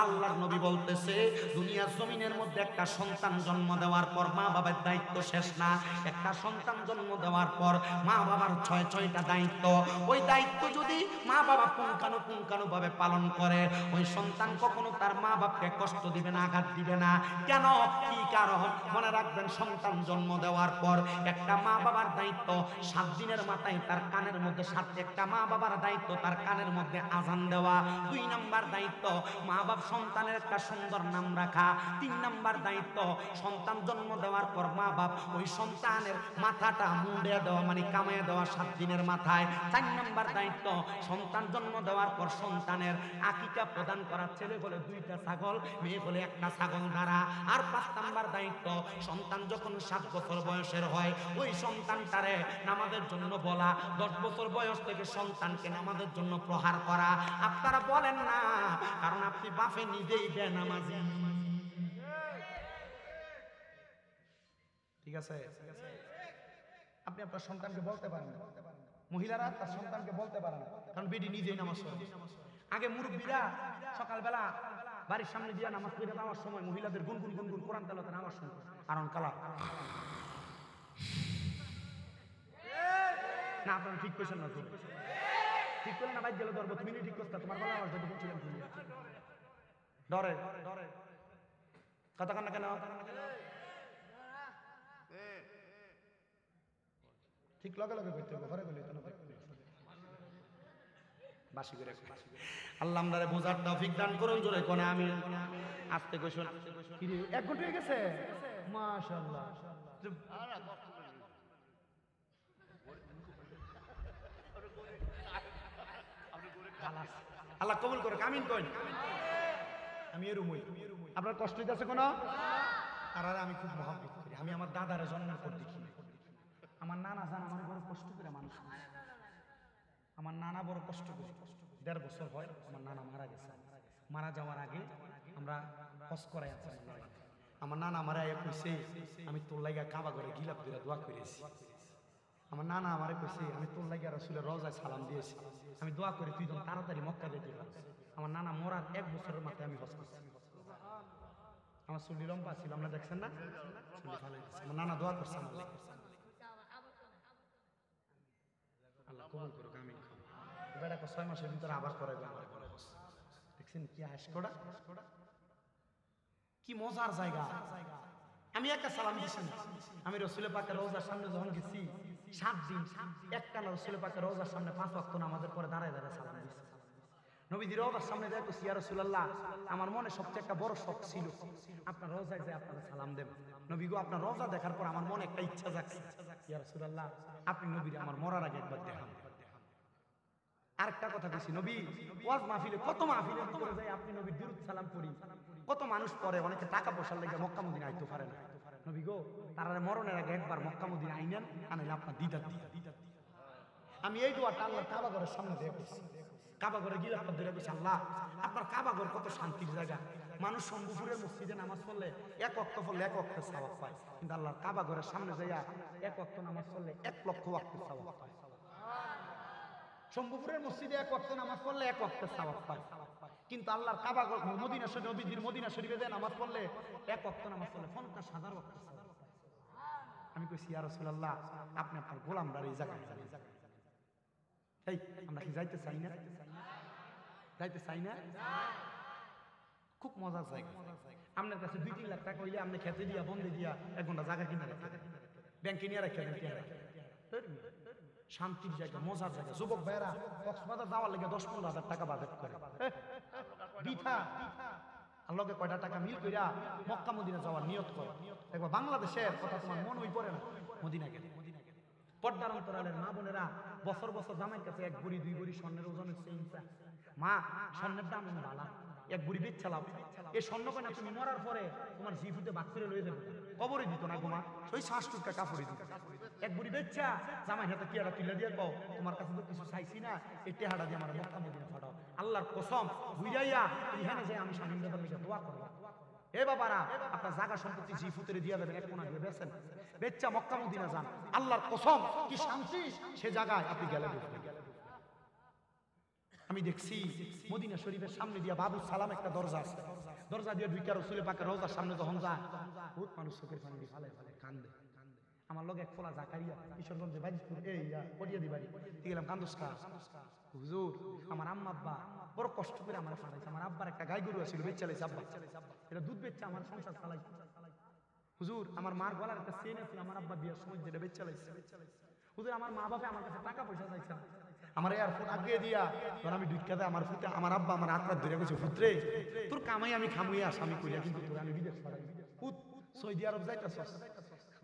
আল্লাহর নবী বলতেছে দুনিয়ার জমিনের মধ্যে একটা সন্তান জন্ম দেওয়ার পর মা বাবার দায়িত্ব শেষ না। একটা সন্তান জন্ম দেওয়ার পর মা বাবার 6টা দায়িত্ব। ওই দায়িত্ব যদি মা বাবা পুঙ্খানুপুঙ্খানুভাবে পালন করে, ওই সন্তান কখনো তার মা বাপকে কষ্ট দিবে না, আঘাত দিবে না। কেন? কি কারণ? মনে রাখবেন, সন্তান জন্ম দেওয়ার পর একটা মা বাবার দায়িত্ব 7 দিনের মাথায় তার কানের মধ্যে একটা মা বাবার দায়িত্ব তার কানের মধ্যে আজান দেওয়া। 2 নাম্বার দায়িত্ব মা বাপ সন্তানের একটা সুন্দর নাম রাখা। 3 নাম্বার দায়িত্ব সন্তান জন্ম দেওয়ার পর মা বাপ ওই সন্তানের মাথাটা মুন্ডে দেওয়া, মানে কামাইয়ে দেওয়া 7 দিনের মাথায়। 4 নাম্বার দায়িত্ব সন্তান জন্ম দেওয়ার পর সন্তানের আকিকা প্রদান করা, ছেলে হলে 2টা ছাগল, মেয়ে হলে 1টা ছাগল দ্বারা। আর 5 নাম্বার দায়িত্ব সন্তান যখন 7 বছর বয়সের হয়, ওই সন্তানটারে নামাজের জন্য বলা। 10 বছর বয়স থেকে সন্তানকে নামাজের জন্য প্রহার করা। আপনারা বলেন না, কারণ আপনি বাপে নিজেই বেনামাজি। ঠিক আছে, আপনি আপনার সন্তানকে বলতে পারেন, মহিলারা তার সন্তানকে বলতে পারে না, কারণ বেটি নিজেই নামাজ পড়ে। আগে মুরব্বীরা সকালবেলা বাড়ির সামনে দিয়ে নামাজ পড়ে যাওয়ার সময় মহিলাদের গুনগুন গুনগুন কোরআন তেলাওয়াতের আওয়াজ শুনতো। আরন কালা না, আপনারা ঠিক কইছেন না? ঠিক করলে না, বাইক গেলে ধরবো। তুমি ঠিক করতে, তোমার বেলা আওয়াজ যদি বলছিলেন তুমি ডরে ডরে কথা কান্না কেন? ঠিক লগে লগে করতে হবে, ঘরে গেলে বাসি করে। আল্লাহ আমাদের বোঝার তৌফিক দান করুন। জোরে কোনে আমি আস্তে কইছেন। 1 ঘন্টা হয়ে গেছে, মাশাআল্লাহ। আল্লাহ কবুল করুক, আমিন কইন। আমি এরুমই। আপনার কষ্ট হইতেছে কোনো? আর আমি খুব মহব্বত করি। আমি আমার দাদারে জন্মের পর দেখি, আমার নানা জান আমার বড় কষ্ট করে মানুষ করছে। আমার নানা বড় কষ্ট করে 1.5 বছর হয় আমার নানা মারা গেছে। মারা যাওয়ার আগে আমরা হজ করাই আছি। আমার নানা মারা কইছে আমি তোর লাগা কাবা ঘরে গিলাপ করে দোয়া করেছি। আমার নানা আমারে কইছে আমি তোর লাগা রাসূলের রওজায় সালাম দিয়েছি, আমি দোয়া করি তুই যেন তাড়াতাড়ি মক্কা যেতে পারিস। আমার নানা মরার 1 বছরের মাথায় আমি হজ করছি। আমার চুলি লম্বা ছিল, আমরা দেখছেন না, চুলি ভালো হয়েছে। আমার নানা দোয়া করছে আমার লাগা। আল্লাহ কবুল করুক, আমিন। এবার 6 মাসের ভিতরে আবার করাইবে আমার বলে হজ। দেখছেন কি আশকোড়া, কি মজার জায়গা। আমি একটা সালাম দিছি, আমি রাসূলের পাকের রওজার সামনে যখন গেছি 7 দিন একটানা রাসূলের পাকের রওজার সামনে 5 ওয়াক্ত নামাজের পরে দাঁড়ায় দাঁড়ায় সালাম দিছি। নবীজির রওজার সামনে যাই কইছি ইয়া রাসূলুল্লাহ, আমার মনে সবচেয়ে একটা বড় শখ ছিল আপনার রওজায় যায় আপনাকে সালাম দেব। নবী গো, আপনার রওজা দেখার পর আমার মনে একটা ইচ্ছা জাগছে, ইয়া রাসূলুল্লাহ আপনি নবীরে আমার মরার আগে একবার দেখান। আরেকটা কথা কইছি, নবী ওয়াজ মাহফিলে কত মাহফিলে ভিতরে যাই আপনি নবীর দুরূদ সালাম করি, কত মানুষ পড়ে, অনেকে টাকা পয়সার লেগে মক্কা মদিনা আইতে পারে না। নবী গো, তারা মরণের আগে একবার মক্কা মদিনা আইনেন, আনাইলে আপনার দিদার দিয়া। আমি এই দোয়াটা আল্লাহ কাবা ঘরের সামনে দিয়ে কইছি। কাবা ঘরে গিয়ে আপনার ধরে কইছি আল্লাহ আপনার কাবা ঘর কত শান্তির জায়গা। মানুষ শম্ভুপুরের মসজিদে নামাজ পড়লে 1 ওয়াক্ত পড়লে 1 ওয়াক্তের সওয়াব পায়, কিন্তু আল্লাহর কাবা ঘরের সামনে যাইয়া 1 ওয়াক্ত নামাজ পড়লে 1 লক্ষ ওয়াক্তের সওয়াব পায়। শম্ভুপুরের মসজিদে 1 ওয়াক্ত নামাজ পড়লে 1 ওয়াক্তের সওয়াব পায়, কিন্তু আল্লাহর কাবা ঘর মদিনা শরীফ, নবীজির মদিনা শরীফে যায় নামাজ পড়লে 1 ওয়াক্ত নামাজ পড়লে 50,000 ওয়াক্তের সওয়াব পায়। আমি কইছি ইয়া রাসূলুল্লাহ আপনি আপনার গোলামরা এই জায়গায় যান। এই আমরা কি যাইতে চাই না? যাইতে চাই না? খুব মজার জায়গা। আপনার কাছে 2-3 লাখ টাকা হইলে আপনি খেতে দিয়া বন্ধে দিয়া 1 ঘন্টা জায়গা কিনে রাখেন, ব্যাংকে নিয়ে রাখেন, শান্তির জায়গা, মজার জায়গা। যুবক ভাইরা কক্সবাজার যাওয়ার লেগে 10-15 হাজার টাকা বাজেট করে দিথা আল্লাহকে কয়টা টাকা মিল কইরা মক্কা মদিনা যাওয়ার নিয়ত করে। দেখবা বাংলাদেশের কথা তোমার মন হই পড়ে না, মদিনা গেলে। পর্দার অন্তরালের মা বোনেরা বছর বছর জামাইয়ের কাছে 1 ভরি 2 ভরি স্বর্ণের ওজনের চেইন চায়। মা স্বর্ণের দাম বালা, 1 ভরি বেচছালাও, এই স্বর্ণ কয়না তুমি মরার পরে তোমার জিফুতে ভাগ করে লয়ে যাবে, কবরে দিত না গোমা, ওই 60 টাকা কাপড়ে দিত। 1 ভরি বেচছা জামাই হাতে কি একটা তুলে দিয়ে কও তোমার কাছে তো কিছু চাইছি না, এই টেহাটা দিয়ে আমার মক্কা মদিনা ফাটাও। আল্লাহর কসম বুঝাইয়া এখানে যাই আমি স্বামীর লেগে দোয়া করব। এ বাবারা আপনার জায়গা সম্পত্তি জিফুতেরে দিয়া দেবেন, 1 কোনা দিয়ে বেচেন, বেচ্চা মক্কা মদিনা যান। আল্লাহর কসম কি শান্তি সে জায়গায় আপনি গেলে দেখবেন। আমি দেখছি মদিনা শরীফের সামনে দিয়া বাবু সালাম একটা দরজা আছে, দরজা দিয়ে ঢুইকা রাসূলের পাকের রওজার সামনে যখন যায় বহুত মানুষ চোখের পানি দিয়ে ফালে ফালে কান্দে। আমার লগে এক ফলা জাকারিয়া কিশোরগঞ্জে বাজিপুর এই পটিয়া দি বাড়ি গেলাম, কান্দুস্কা হুজুর আমার আম্মা আব্বা বড় কষ্ট করে আমার ফাটাইছে। আমার আব্বার একটা গাই গরু আছিল, বেচ চালাইছে আব্বা, এটা দুধ বেচছে আমার সংসার চালাই। হুজুর আমার মার গলার একটা চেন আছে, আমার আব্বা বিয়ের সময় যেটা বেচ চালাইছে। হুজুর আমার মা বাবা আমার কাছে টাকা পয়সা চাইছে, আমার এয়ারপোর্ট আগে দিয়া তখন আমি ঢুকাতে আমার ফুটে আমার আব্বা আমার আত্মার ধরে গেছে, পুত্রে তোর কামাই আমি খামুই আসামি করিয়া কিন্তু তোর আমি বিদেশ পাঠাই, সৌদি আরব যাইতাছস,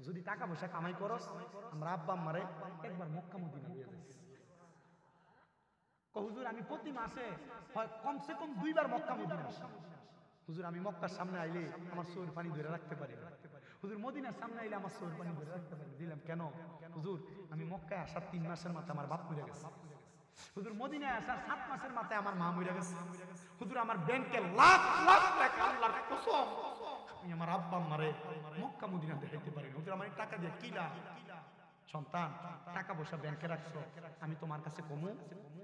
যদি টাকা পয়সা কামাই করস আমরা আব্বা আম্মারে একবার মক্কা মদিনা নিয়ে যাই। হুজুর আমি প্রতি মাসে হয় কমসে কম 2 বার মক্কা মদিনা আসি। হুজুর আমি মক্কার সামনে আইলে আমার চোখের পানি ধরে রাখতে পারি না। হুজুর মদিনার সামনে আইলে আমার চোখের পানি ধরে রাখতে পারি। দিলাম কেন? হুজুর আমি মক্কায় আসার 3 মাসের মাথায় আমার বাপ মরে গেছে। হুজুর মদিনায় আসার 7 মাসের মাথায় আমার মা মরে গেছে। হুজুর আমার ব্যাংকে লাখ লাখ টাকা, আল্লাহর কসম আমি আমার আব্বা আম্মারে মক্কা মদিনা দেখাইতে পারি না। হুজুর আমার টাকা দিয়ে কি লাভ? সন্তান টাকা পয়সা ব্যাংকে রাখছো, আমি তোমার কাছে কমু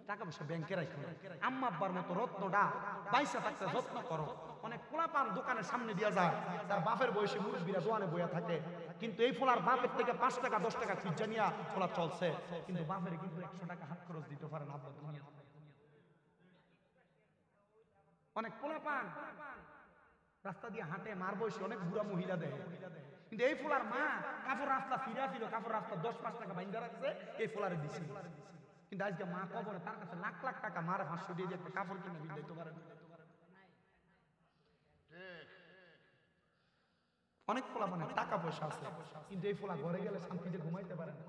টাকা পয়সা ব্যাংকে রাখো না, আম্মা আব্বার মতো রত্নটা পয়সা থাকতে যত্ন করো। অনেক পোলাপান দোকানের সামনে দিয়া যায়, তার বাপের বয়সে মুরব্বীরা দোকানে বইয়া থাকে, কিন্তু এই ফোলার বাপের থেকে 5 টাকা 10 টাকা খুঁজা নিয়া ফোলা চলছে, কিন্তু বাপের কিন্তু 100 টাকা হাত খরচ দিতে পারে না আব্বা দুনিয়া। অনেক পোলাপান রাস্তা দিয়ে হাঁটে, মার বয়সী অনেক বুড়া মহিলা দেয়, কিন্তু এই ফোলার মা কাপড় রাস্তা ফিরা ছিল, কাপড় রাস্তা 10-5 টাকা বাইন্দা রাখছে, এই ফোলারে দিছে। কিন্তু আজকে মা কবরে, তার কাছে লাখ লাখ টাকা, মারে 500 দিয়ে একটা কাপড় কিনে বিদাইতে পারে না। অনেক ফোলা মানে টাকা পয়সা আছে, কিন্তু এই ফোলা ঘরে গেলে শান্তিতে ঘুমাইতে পারে না।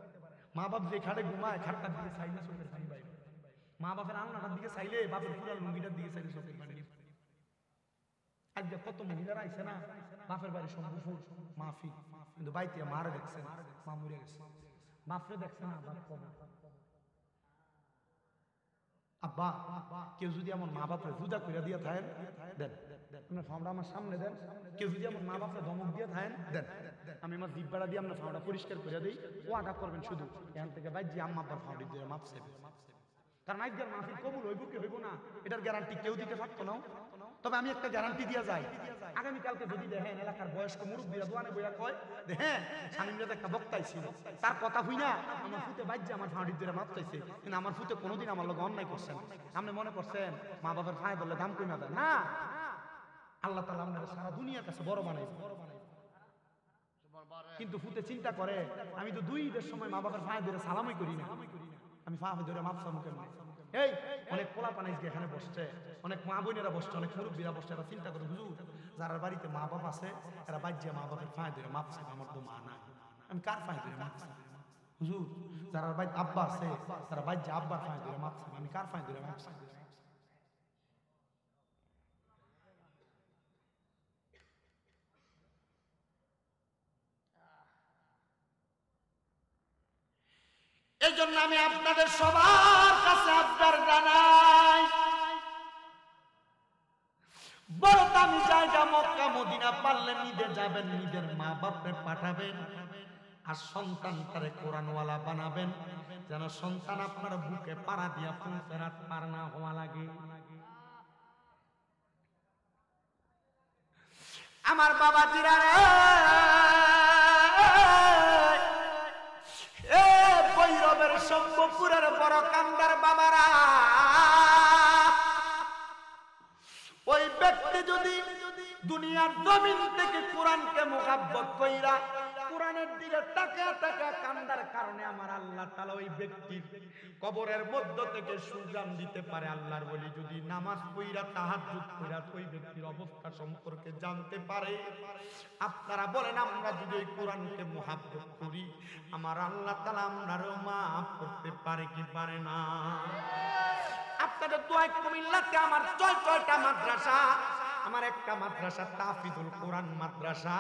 মা বাপ যে খাটে ঘুমায়, খাটটার দিকে চাইলে চোখের পানি বাইরে, মা বাপের আলনাটার দিকে চাইলে বাপের পুরা লুঙ্গিটার দিকে চাইলে চোখের পানি। আজকে কত মহিলারা আইছে না বাপের বাড়ি সম্ভবপুর মাহফিল, কিন্তু বাইতে মারা দেখছেন, মা মরে গেছে, বাপরে দেখছে না, বাপ কবে আব্বা কেউ যদি আমার মা বাপরে জুদা করে দিয়ে থাকেন দেন, আপনার ফাউন্ডা আমার সামনে দেন, কেউ যদি আমার মা বাপরে ধমক দিয়ে থাকেন দেন, আমি আমার জিব্বাটা দিয়ে আপনার ফাউন্ডা পরিষ্কার করে দিই, ও আঘাত করবেন শুধু এখান থেকে বাইর যে আম্মা আব্বার ফাউন্ডি দিয়ে মাপ চাইবে, কারণ আজকের মাহফিল কবুল হইব কি হইব না এটার গ্যারান্টি কেউ দিতে পারতো না। তবে আমি একটা গ্যারান্টি দিয়ে যাই, আগামীকালকে যদি দেখেন এলাকার বয়স্ক মুরব্বীরা দোয়ানে বইয়া কয় হ্যাঁ স্বামীরা একটা বক্তাই ছিল, তার কথা হই না আমার ফুতে বাজ্যে আমার ফাঁড়ির ধরে মাপ চাইছে, কিন্তু আমার ফুতে কোনোদিন আমার লোক অন্যায় করছেন, আপনি মনে করছেন মা বাবার ফাঁয়ে ধরলে দাম কমে দেয় না, আল্লাহ তাআলা আপনাদের সারা দুনিয়ার কাছে বড় বানাইছে। কিন্তু ফুতে চিন্তা করে আমি তো 2 ঈদের সময় মা বাবার ফাঁয়ে ধরে সালামই করি না, আমি ফাঁয়ে ধরে মাপ চামু কেমনে? এই অনেক পোলা পানাইজ এখানে বসছে, অনেক মা বোনেরা বসছে, অনেক মুরব্বীরা বসছে, এরা চিন্তা করে হুজুর যারা বাড়িতে মা বাপ আছে এরা বাজ্যে মা বাপের ফাঁয়ে ধরে মাপ চাইবে, আমার তো মা নাই, আমি কার ফাঁয়ে ধরে মাপ চাইবে? হুজুর যারা বাড়িতে আব্বা আছে তারা বাজ্যে আব্বার ফাঁয়ে ধরে মাপ চাইবে, আমি কার ফাঁয়ে ধরে মাপ চাইবে? এই জন্য আমি আপনাদের সবার কাছে আবদার জানাই, বড় দামি জায়গা মক্কা মদিনা, পারলে নিজে যাবেন, নিজের মা বাপরে পাঠাবেন, আর সন্তান তারে কোরআনওয়ালা বানাবেন, যেন সন্তান আপনার বুকে পাড়া দিয়া পৌঁছে রাত পার না হওয়া লাগে। আমার বাবাজিরা রে, ভৈরবের শম্ভুপুরের বড় কান্দার বাবারা, ওই ব্যক্তি যদি দুনিয়ার জমিন থেকে কোরআনকে মুহাব্বত কইরা কোরআনের দিকে তাকায়া তাকায়া কান্দার কারণে আমার আল্লাহ তাআলা ওই ব্যক্তির কবরের মধ্য থেকে সুজান দিতে পারে। আল্লাহর ওলি যদি নামাজ পড়া তাহাজ্জুদ পড়া ওই ব্যক্তির অবস্থা সম্পর্কে জানতে পারে, আপনারা বলেন আমরা যদি ওই কোরআনকে মুহাব্বত করি আমার আল্লাহ তাআলা আমরাও মাফ করতে পারে কি পারে না? আপনাদের দোয়ায় কুমিল্লাতে আমার 6টা মাদ্রাসা, আমার একটা মাদ্রাসা তাফিজুল কোরআন মাদ্রাসা,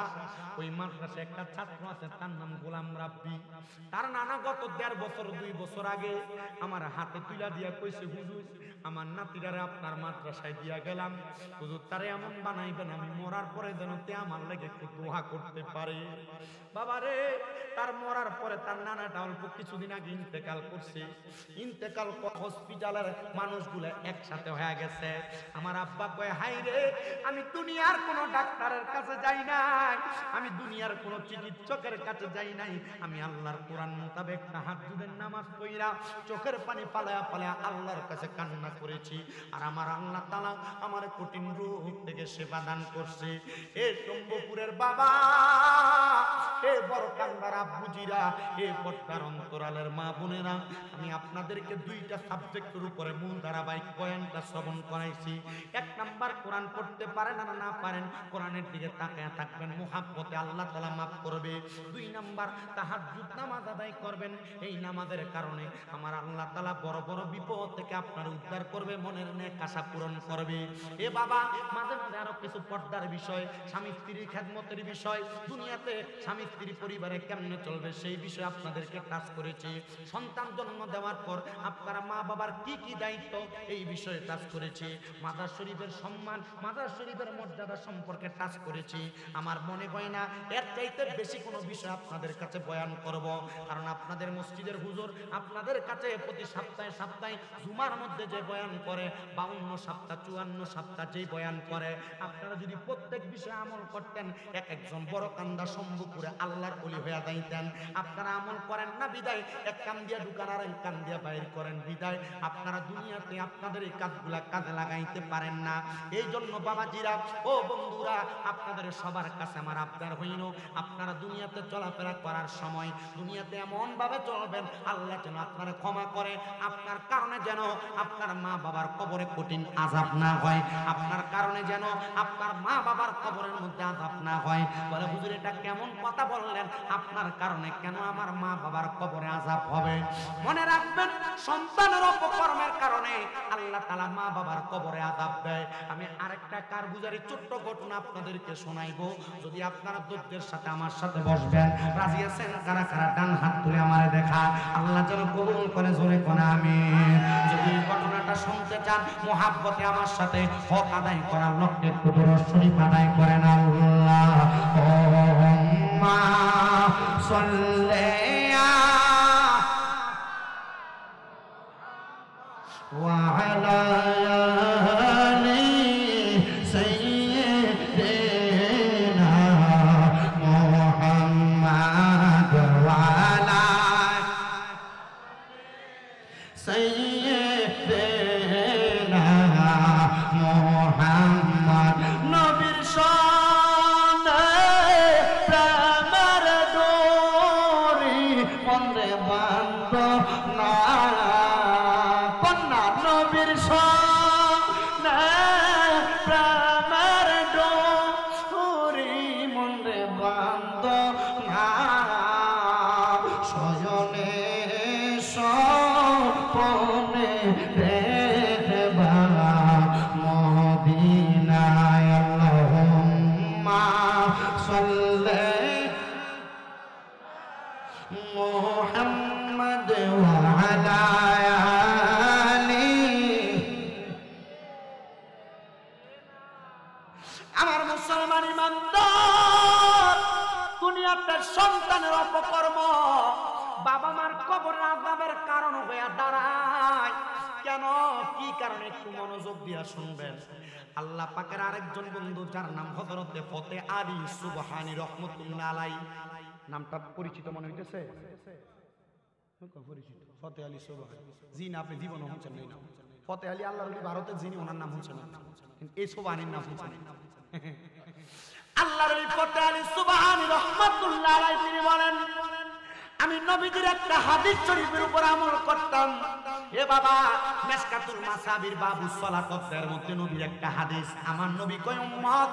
ওই মাদ্রাসায় একটা ছাত্র আছে তার নাম গোলাম রাব্বি, তার নানা গত 1.5 বছর 2 বছর আগে আমার হাতে তুলা দিয়া কইছে হুজুর আমার নাতিরারে আপনার মাদ্রাসায় দিয়া গেলাম, হুজুর তারে এমন বানাইবেন আমি মরার পরে যেন তে আমার লাগে একটু দোয়া করতে পারে। বাবারে তার মরার পরে তার নানাটা অল্প কিছুদিন আগে ইন্তেকাল করছে, ইন্তেকাল হসপিটালের মানুষগুলো একসাথে হয়ে গেছে। আমার আব্বা কয় হাই রে আমি দুনিয়ার কোনো ডাক্তারের কাছে যাই নাই, আমি দুনিয়ার কোনো চিকিৎসকের কাছে যাই নাই, আমি আল্লাহর কোরআন মোতাবেক তাহাজ্জুদের নামাজ পড়া চোখের পানি পালায়া পালায়া আল্লাহর কাছে কান্না করেছি, আর আমার আল্লাহ তাআলা আমার কঠিন রোগ থেকে সেবা দান করছে। এ শম্ভুপুরের বাবা, এ বড় কান্দার আব্বুজিরা, এ পট্টার অন্তরালের মা বোনেরা, আমি আপনাদেরকে 2টা সাবজেক্টের উপরে মূল ধারাবাহিক বয়ানটা শ্রবণ করাইছি। 1 নাম্বার কোরআন পড়তে পারেন আর না পারেন কোরআনের দিকে তাকায়া থাকবেন, মুহাব্বতে আল্লাহ তাআলা মাফ করবে। 2 নাম্বার তাহাজ্জুদ নামাজ আদায় করবেন, এই নামাজের কারণে আমার আল্লাহ তাআলা বড় বড় বিপদ থেকে আপনার উদ্ধার করবে, মনের নেক আশা পূরণ করবে। এ বাবা মাঝে মাঝে আরো কিছু পর্দার বিষয়, স্বামী স্ত্রীর খেদমতের বিষয়, দুনিয়াতে স্বামী স্ত্রী পরিবারে কেমনে চলবে সেই বিষয়ে আপনাদেরকে টাচ করেছি। সন্তান জন্ম দেওয়ার পর আপনারা মা বাবার কি কি দায়িত্ব এই বিষয়ে টাচ করেছি। মাজার শরীফের সম্মান, মাজার শরীফের মর্যাদা সম্পর্কে টাচ করেছি। আমার মনে হয় না এর চাইতে বেশি কোনো বিষয় আপনাদের কাছে বয়ান করব, কারণ আপনাদের মসজিদের হুজুর আপনাদের কাছে প্রতি সপ্তাহে সপ্তাহে জুমার মধ্যে যে বয়ান করে, 52 সপ্তাহ 54 সপ্তাহ যেই বয়ান করে, আপনারা যদি প্রত্যেক বিষয়ে আমল করতেন এক একজন বড় কান্দা শম্ভুপুরে আল্লাহর ওলি হয়ে যাইতেন। আপনারা আমল করেন না বিদায়, এক কান দিয়া ঢুকান আর এক কান দিয়া বাইর করেন বিদায়, আপনারা দুনিয়াতে আপনাদের এই কাজগুলা কাজে লাগাইতে পারেন না। এই জন্য বাবাজিরা ও বন্ধুরা আপনাদের সবার কাছে আমার আবদার হইল, আপনারা দুনিয়াতে চলাফেরা করার সময় দুনিয়াতে এমন ভাবে চলবেন আল্লাহ যেন আপনারা ক্ষমা করে, আপনার কারণে যেন আপনার মা বাবার কবরে কঠিন আযাব না হয়, আপনার কারণে যেন আপনার মা বাবার কবরের মধ্যে আযাব না হয়। বলে হুজুর এটা কেমন কথা বললেন, আপনার কারণে কেন আমার মা বাবার কবরে আযাব হবে? মনে রাখবেন সন্তানের অপকর্মের কারণে আল্লাহ তাআলা মা বাবার কবরে আযাব দেয়। আমি আরেকটা কারগুজারি ছোট্ট ঘটনা আপনাদেরকে শোনাইবো, যদি আপনারা ধৈর্যের সাথে আমার সাথে বসবেন। রাজি আছেন? কারা কারা ডান হাত তুলে আমারে দেখা, আল্লাহ যেন কবুল করে, জোরে কোন আমিন। যদি ঘটনাটা শুনতে চান মুহাব্বতে আমার সাথে হক আদায় করার লক্ষ্যে একটু দরুদ শরীফ আদায় করেন। আল্লাহুম্মা সাল্লি ওয়া আলা আলি সাইয়্যিদিনা মুহাম্মাদ ওয়া আলা সাইয়্যিদিনা মুহাম্মদ। নবীর শানে প্রেমের ডোরি মনে বান্ধ না, কন্যা নবীর শানে প্রেমের ডোরি মনে বান্ধ না, শয়নে স্বপনে দেখবা মদিনায়। আল্লাহুম্মা সাল্লি মুহাম্মদ ওয়া আলা আলি। আমার মুসলমান ইমানদার, দুনিয়াতে সন্তানের অপকর্ম বাবা মার কবরের আযাবের কারণ হয়ে দাঁড়ায়। কেন, কি কারণে একটু মনোযোগ দিয়া শুনবেন। আল্লাহ পাকের আরেকজন বন্ধু যার নাম হযরতে ফতে আলী সুবহানী রাহমাতুল্লাহ আলাইহি, নামটা পরিচিত মনে হইতেছে? পরিচিত, ফতে আলী সুবহানী। জি না, আপনি জীবনও হচ্ছেন না। ফতে আলী আল্লাহর ওলি, ভারতের যিনি, ওনার নাম হচ্ছে না, কিন্তু এই সুবহানীর নাম হচ্ছে না। আল্লাহর ওলি ফতে আলী সুবহানী রাহমাতুল্লাহ আলাইহি তিনি বলেন, আমি নবীজির একটা হাদিস শরীফের উপর আমল করতাম। এ বাবা, মিশকাতুল মাসাবির বাবুস সালাতের মধ্যে নবীর একটা হাদিস, আমার নবী কয়, উম্মত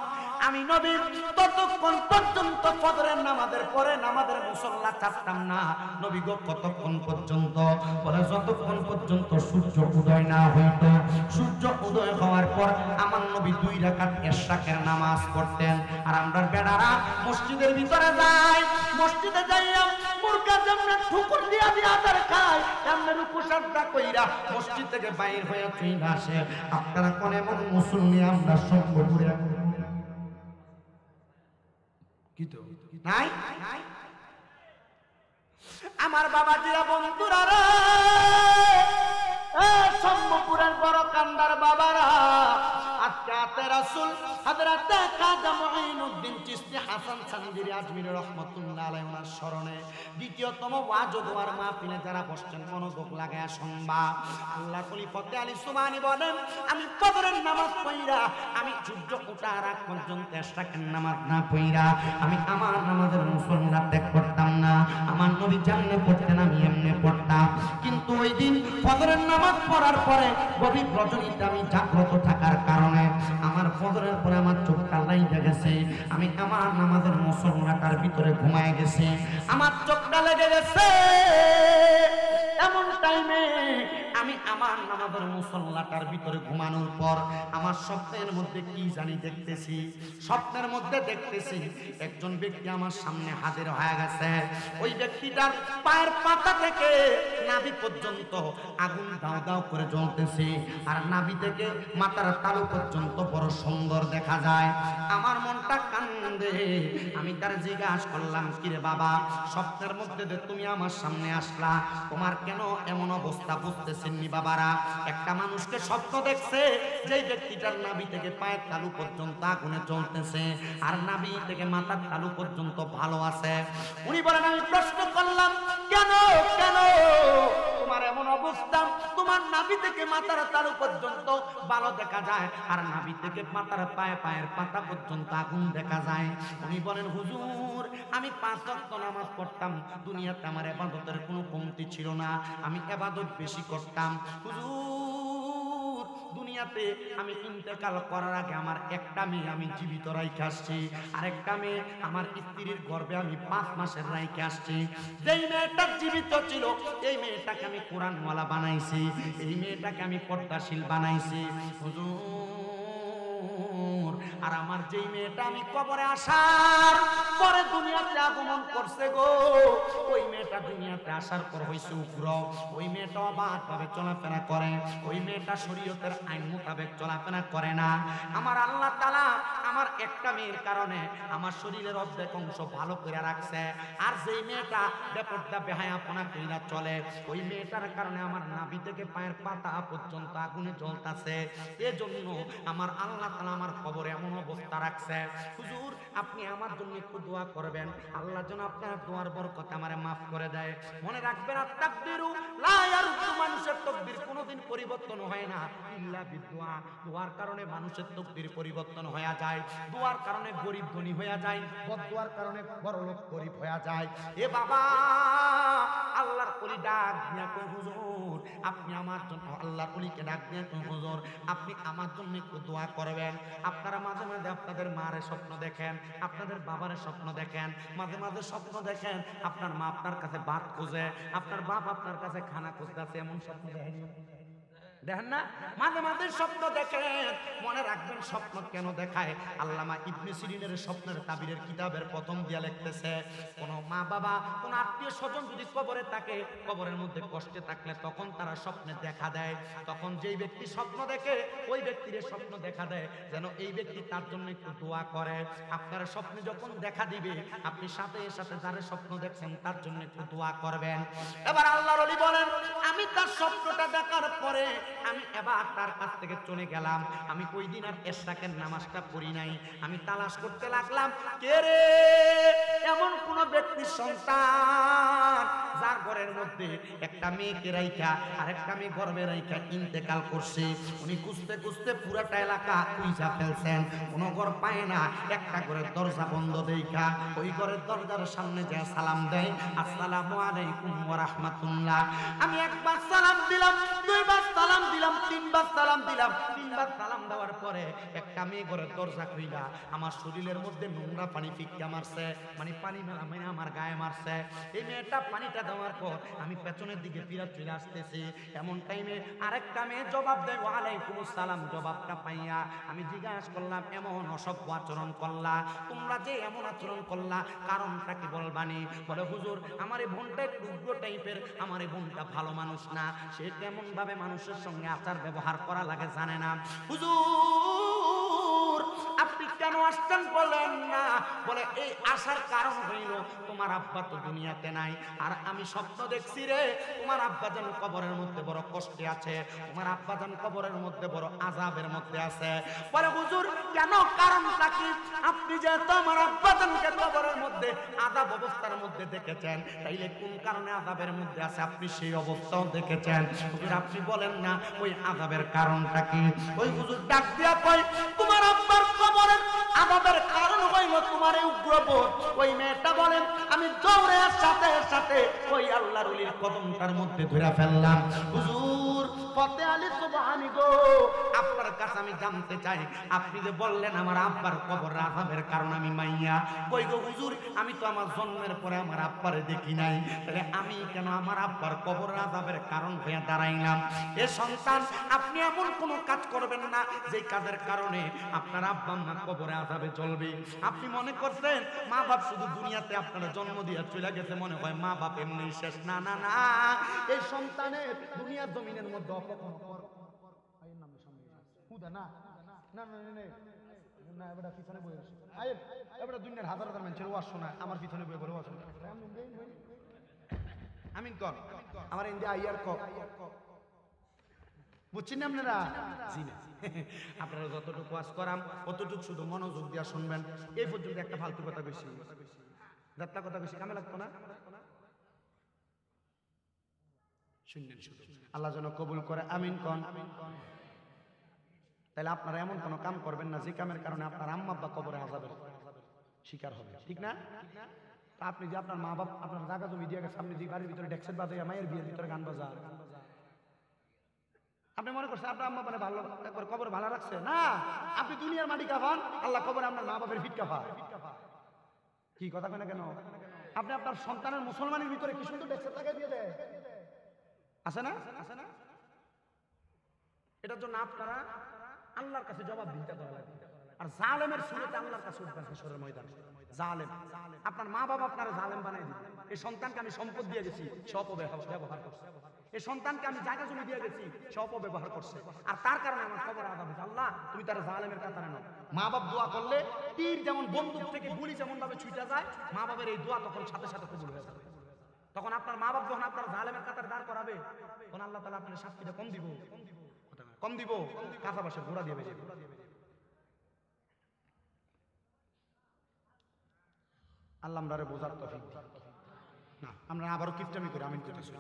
আমি নবী ততক্ষণ পর্যন্ত ফজরের নামাজের পরে নামাজের মুসল্লা ছাড়তাম না। নবী গো কতক্ষণ পর্যন্ত? বলে যতক্ষণ পর্যন্ত সূর্য উদয় না হইত। সূর্য উদয় হওয়ার পর আমার নবী 2 রাকাত ইশরাকের নামাজ পড়তেন। আর আমরা বেড়ারা মসজিদের ভিতরে যাই, মসজিদে যাইয়া মুরগা যেমন ঠুকুর দিয়া দিয়া আদার খায়, এমনি রুকু সাজদা কইরা মসজিদ থেকে বাইর হয়ে চলে আসে। আপনারা কোন এমন মুসল্লি আমরা সঙ্গপুরে কি তো নাই? আমার বাবাজিরা, বন্ধুরা রে, সম্মপুরের বড় কান্দার বাবারা, আজকে আতে রাসূল হযরতে খাজা মুঈনুদ্দিন চিশতি হাসান চান্দিরি আজমিরি রাহমাতুল্লাহ আলাইহি ওনার স্মরণে দ্বিতীয়তম ওয়াজ ও দোয়ার মাহফিলে যারা বসছেন মনোযোগ লাগায়া শুনবা। আল্লাহ কলি ফতে আলী সুবহানী বলেন, আমি ফজরের নামাজ পড়িরা, আমি সূর্য ওঠার আগ পর্যন্ত ইশরাকের নামাজ না পড়িরা আমি আমার নামাজের মুসল্লা ত্যাগ করতাম না। আমার নবী যেমনে পড়তেন আমি এমনি পড়তাম। কিন্তু ওই দিন ফজরের নামাজ পড়ার পরে গভীর রজনীতে আমি জাগ্রত থাকার কারণে আমার ফজরের পরে আমার চোখটা লাইগা গেছে, আমি আমার নামাজের মুসল্লাটার ভিতরে ঘুমায় গেছি, আমার চোখটা লেগে গেছে। এমন টাইমে আমি আমার নামাজের মুসল্লাটার ভিতরে ঘুমানোর পর আমার স্বপ্নের মধ্যে কি জানি দেখতেছি। স্বপ্নের মধ্যে দেখতেছি একজন ব্যক্তি আমার সামনে হাজির হয়ে গেছে। ওই ব্যক্তিটার পায়ের পাতা থেকে নাভি পর্যন্ত আগুন দাও দাও করে জ্বলতেছে, আর নাভি থেকে মাথার তালু পর্যন্ত বড় সুন্দর দেখা যায়। আমার মনটা কান্দে। আমি তার জিজ্ঞাসা করলাম, কিরে বাবা, স্বপ্নের মধ্যে যে তুমি আমার সামনে আসলা, তোমার কেন এমন অবস্থা? বুঝতেছেননি বাবারা, একটা মানুষকে স্বপ্ন দেখছে যে ব্যক্তিটার নাভি থেকে পায়ের তালু পর্যন্ত আগুনে জ্বলতেছে, আর নাভি থেকে মাথার তালু পর্যন্ত ভালো আছে। উনি বলেন, আমি প্রশ্ন করলাম, কেন কেন তোমার এমন অবস্থা? তোমার নাভি থেকে মাথার তালু পর্যন্ত ভালো দেখা যায়, আর নাভি থেকে মাথার পায়ের পাতা পর্যন্ত আগুন দেখা যায়। উনি বলেন, হুজুর, আমি 5 ওয়াক্ত নামাজ পড়তাম, দুনিয়াতে আমার ইবাদতের কোনো কমতি ছিল না, আমি ইবাদত বেশি করতাম। হুজুর, দুনিয়াতে আমি ইন্তেকাল করার আগে আমার একটা মেয়ে আমি জীবিত রাইখে আসছি, আরেকটা মেয়ে আমার স্ত্রীর গর্ভে আমি 5 মাসের রাইখে আসছি। যেই মেয়েটা জীবিত ছিল এই মেয়েটাকে আমি কোরআনওয়ালা বানাইছি, এই মেয়েটাকে আমি পর্দাশীল বানাইছি হুজুর। আর আমার যেই মেয়েটা আমি কবরে আসার পরে দুনিয়াতে আগমন করছে গো, ওই মেয়েটা দুনিয়াতে আসার পর হইছে উগ্র, ওই মেয়েটা অবাধভাবে চলাফেরা করে, ওই মেয়েটা শরীয়তের আইন মোতাবেক চলাফেরা করে না। আমার আল্লাহ তাআলা আমার একটা মেয়ের কারণে আমার শরীরের অর্ধেক অংশ ভালো করে রাখছে, আর যেই মেয়েটা বেপরদা বেহায়াপনা কইরা চলে ওই মেয়েটার কারণে আমার নাভি থেকে পায়ের পাতা পর্যন্ত আগুনে জ্বলতাছে। এজন্য আমার আল্লাহ তাআলা আমার কবরে এমন অবস্থা রাখছে। হুজুর আপনি আমার জন্য একটু দোয়া করবেন, আল্লাহ যেন আপনার দোয়ার বরকতে আমারে maaf করে দেয়। মনে রাখবেন আত-তাকদিরু লা ইয়ারুদ্দু, মানুষের তাকদীর কোনোদিন পরিবর্তন হয় না ইল্লা বিদুয়া। দোয়ার কারণে মানুষের তাকদীর পরিবর্তন হয়ে যায়, দোয়ার কারণে গরিব ধনী হয়ে যায়, বদদোয়ার কারণে বড়লোক গরিব হয়ে যায়। এ বাবা আল্লাহর ওলি ডাক দিয়া কই হুজুর আপনি আমার জন্য, আল্লাহর ওলিকে ডাক দিয়া কই হুজুর আপনি আমার জন্য একটু দোয়া করবেন। আপনারা মাঝে মাঝে আপনাদের মারে স্বপ্ন দেখেন, আপনাদের বাবারে স্বপ্ন দেখেন, মাঝে মাঝে স্বপ্ন দেখেন আপনার মা আপনার কাছে ভাত খোঁজে, আপনার বাপ আপনার কাছে খানা খুঁজতেছে, এমন স্বপ্ন দেখেন দেখেন না? মাঝে মাঝে স্বপ্ন দেখেন। মনে রাখবেন স্বপ্ন কেন দেখায়? আল্লামা ইবনে সিরিনের স্বপ্নের তাবিরের কিতাবের প্রথম দিয়া লিখতেছে, কোন মা বাবা কোন আত্মীয় স্বজন যদি কবরে থাকে, কবরের মধ্যে কষ্টে থাকলে তখন তারা স্বপ্নে দেখা দেয়, তখন যেই ব্যক্তি স্বপ্ন দেখে ওই ব্যক্তির স্বপ্ন দেখা দেয় যেন এই ব্যক্তি তার জন্য একটু দোয়া করে। আপনার স্বপ্নে যখন দেখা দিবে আপনি সাথে সাথে যারা স্বপ্ন দেখছেন তার জন্য একটু দোয়া করবেন। এবার আল্লাহর ওলি বলেন আমি তার স্বপ্নটা দেখার পরে আমি এবার তার কাছ থেকে চলে গেলাম, আমি ওই দিন আর ইশরাকের নামাজটা পড়ি নাই, আমি তালাশ করতে লাগলাম কে রে এমন কোন ব্যক্তির সন্তান যার ঘরের মধ্যে একটা মেয়েকে রাইখা আরেকটা মেয়ে গর্ভে রাইখা ইন্তেকাল করছে। উনি খুঁজতে খুঁজতে পুরাটা এলাকা খুঁজা ফেলছেন, কোন ঘর পায় না। একটা ঘরের দরজা বন্ধ দেখা ওই ঘরের দরজার সামনে যায় সালাম দেয়, আসসালামু আলাইকুম ওয়া রাহমাতুল্লাহ। আমি একবার সালাম দিলাম, দুইবার সালাম দিলাম, তিনবার সালাম দিলাম। তিনবার সালাম দেওয়ার পরে একটা মেয়ে ঘরের দরজা খুইলা আমার শরীরের মধ্যে নোংরা পানি ফিক্কা মারছে, মানে পানি মেলা মানে আমার গায়ে মারছে। এই মেয়েটা পানিটা দেওয়ার পর আমি পেছনের দিকে ফিরে চলে আসতেছি, এমন টাইমে আরেকটা মেয়ে জবাব দেয় ওয়ালাইকুম আসসালাম। জবাবটা পাইয়া আমি জিজ্ঞাসা করলাম এমন অসভ্য আচরণ করলা, তোমরা যে এমন আচরণ করলা কারণটা কি বলবানি? বলে হুজুর আমার এই বোনটা একটু উগ্র টাইপের, আমার এই বোনটা ভালো মানুষ না, সে কেমন ভাবে মানুষের সঙ্গে আচার ব্যবহার করা লাগে জানে না। হুজুর আপনি কেন আসছেন বলেন না? বলে এই আসার কারণ হইল তোমার আব্বা তো দুনিয়াতে নাই, আর আমি স্বপ্ন দেখছি রে তোমার আব্বা যেন কবরের মধ্যে বড় কষ্টে আছে, তোমার আব্বা যেন কবরের মধ্যে বড় আযাবের মধ্যে আছে। বলে হুজুর কেন, কারণটা কি? আপনি যেহেতু আমার আব্বা জানকে কবরের মধ্যে আযাব অবস্থার মধ্যে দেখেছেন, তাইলে কোন কারণে আযাবের মধ্যে আছে আপনি সেই অবস্থাও দেখেছেন। হুজুর আপনি বলেন না ওই আযাবের কারণটা কি? ওই হুজুর ডাক দিয়া কয় তোমার আব্বার কবরের আযাবের কারণ হইল তোমার এই উগ্রবোধ। ওই মেয়েটা বলেন আমি দৌড়ে সাথে সাথে ওই আল্লাহর ওলির কদমটার মধ্যে ধরে ফেললাম। হুজুর ফতে আলী সুবহানি গো, আপনার কাছে আমি জানতে চাই আপনি যে বললেন আমার আব্বার কবর আযাবের কারণ আমি মাইয়া, কই গো হুজুর আমি তো আমার জন্মের পরে আমার আব্বারে দেখি নাই, তাহলে আমি কেন আমার আব্বার কবর আযাবের কারণ হয়ে দাঁড়াইলাম? এ সন্তান আপনি এমন কোন কাজ করবেন না যে কাজের কারণে আপনার আব্বা মা কবরে আযাবে চলবে। আপনি মনে করছেন মা বাপ শুধু দুনিয়াতে আপনারা জন্ম দিয়ে চলে গেছে, মনে হয় মা বাপ এমনি শেষ। না না না, এই সন্তানের দুনিয়ার জমিনের মধ্যে অপকর্ম না না না না এবারে পিছনে বই আছে আইন এবারে দুনিয়ার হাজার হাজার মানুষের ওয়াজ শোনা, আমার পিছনে বই বলে ওয়াজ শোনা। আমিন কর আমার ইন্ডিয়া আইয়ার ক বুঝছেন আপনারা? জি না, আপনারা যতটুকু ওয়াজ করাম অতটুকু শুধু মনোযোগ দিয়া শুনবেন। এই পর্যন্ত একটা ফালতু কথা কইছি, যাত্রা কথা কইছি, কামে লাগতো না? শুনলেন শুধু, আল্লাহ যেন কবুল করে, আমিন কন। তাহলে আপনারা এমন কোনো কাম করবেন না যে কামের কারণে আপনার আম্মা আব্বা কবরে আযাবের শিকার হবে, ঠিক না? তা আপনি যে আপনার মা বাপ আপনার জায়গা জমি দিয়ে গেছে, আপনি যে বাড়ির ভিতরে ডেক্সেট বাজাইয়া মায়ের বিয়ের ভিতরে গান বাজা, আপনি মনে করছেন আপনার আম্মা মানে ভালো একবার কবর ভালো রাখছে না, আপনি দুনিয়ার মাটি কাফান, আল্লাহ কবরে আপনার মা বাপের ফিট কাফা। কি কথা কয় না কেন? আপনি আপনার সন্তানের মুসলমানের ভিতরে কি সুন্দর ডেক্সের লাগাই দিয়ে দেয়, আছে না? এটার জন্য আপনারা আল্লাহর কাছে জবাব দিতে লাগবে। আর জালেমের সুরতে আল্লাহর কাছে উঠবেন হাসরের ময়দানে। জালেম, আপনার মা বাবা আপনারা জালেম বানাই দিন। এই সন্তানকে আমি সম্পদ দিয়ে গেছি, সে অপব্যবহার করছে। এই সন্তানকে আমি জায়গা জমি দিয়ে গেছি, সে অপব্যবহার করছে। আর তার কারণে আমার খবর আদাব হয়েছে। আল্লাহ তুমি তার জালেমের কাতারে নাও। মা বাপ দোয়া করলে তীর যেমন বন্দুক থেকে গুলি যেমন ভাবে ছুটে যায়, মা বাবার এই দোয়া তখন সাথে সাথে কবুল হয়ে যাবে। তখন আপনার মা বাপ যখন আপনার জালেমের কাতারে দাঁড় করাবে, তখন আল্লাহ তাআলা আপনার শাস্তিটা কম দিব, কাঁচা বাসে ঘোড়া দিয়ে বেজে। আল্লাহ আমরারে বোঝার তৌফিক দিন। না আমরা আবারও কিফটামি করে আমিন করতেছি,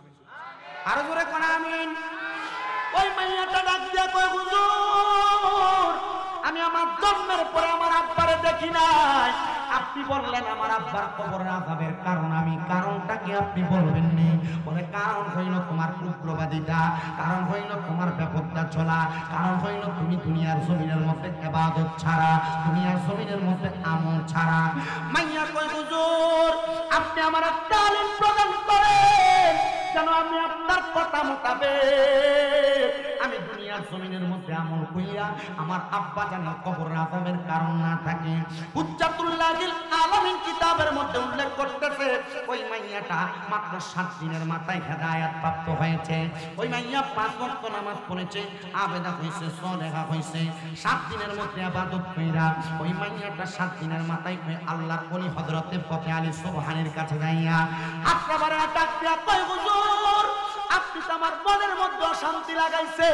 আরো জোরে কোন আমিন। ওই মাইয়াটা ডাক দিয়া কয় হুজুর আমি আমার জন্মের পরে আমার আব্বারে দেখি নাই। আপনি বললেন আমার আব্বার কবরের আযাবের কারণ, আমি কারণটা কি আপনি বলবেন নি? বলে কারণ হইল তোমার উগ্রবাদিতা, কারণ হইল তোমার ব্যাপকতা চলা, কারণ হইল তুমি দুনিয়ার জমিনের মধ্যে ইবাদত ছাড়া, দুনিয়ার জমিনের মধ্যে আমল ছাড়া। মাইয়া কয় হুজুর আপনি আমার তালিম প্রদান করেন যেন আমি আপনার কথা মোতাবেক আমি দুনিয়ার জমিনের মধ্যে আমল কইরা আমার আব্বা যেন কবরের আযাবের কারণ না থাকে। হুজ্জাতুল্লাহিল আলামিন কিতাবের মধ্যে উল্লেখ করতেছে ওই মাইয়াটা মাত্র 7 দিনের মাথায় হেদায়েত প্রাপ্ত হয়েছে। ওই মাইয়া 5 ওয়াক্ত নামাজ পড়েছে, আবেদা হয়েছে, সালেহা হয়েছে। 7 দিনের মধ্যে ইবাদত কইরা ওই মাইয়াটা 7 দিনের মাথায় আল্লাহর ওলি হযরতে ফতে আলী সুবহানের কাছে যাইয়া হাতবারে ডাক দিয়া কয় হুজুর আপনি তো আমার মনের মধ্যে অশান্তি লাগাইছে,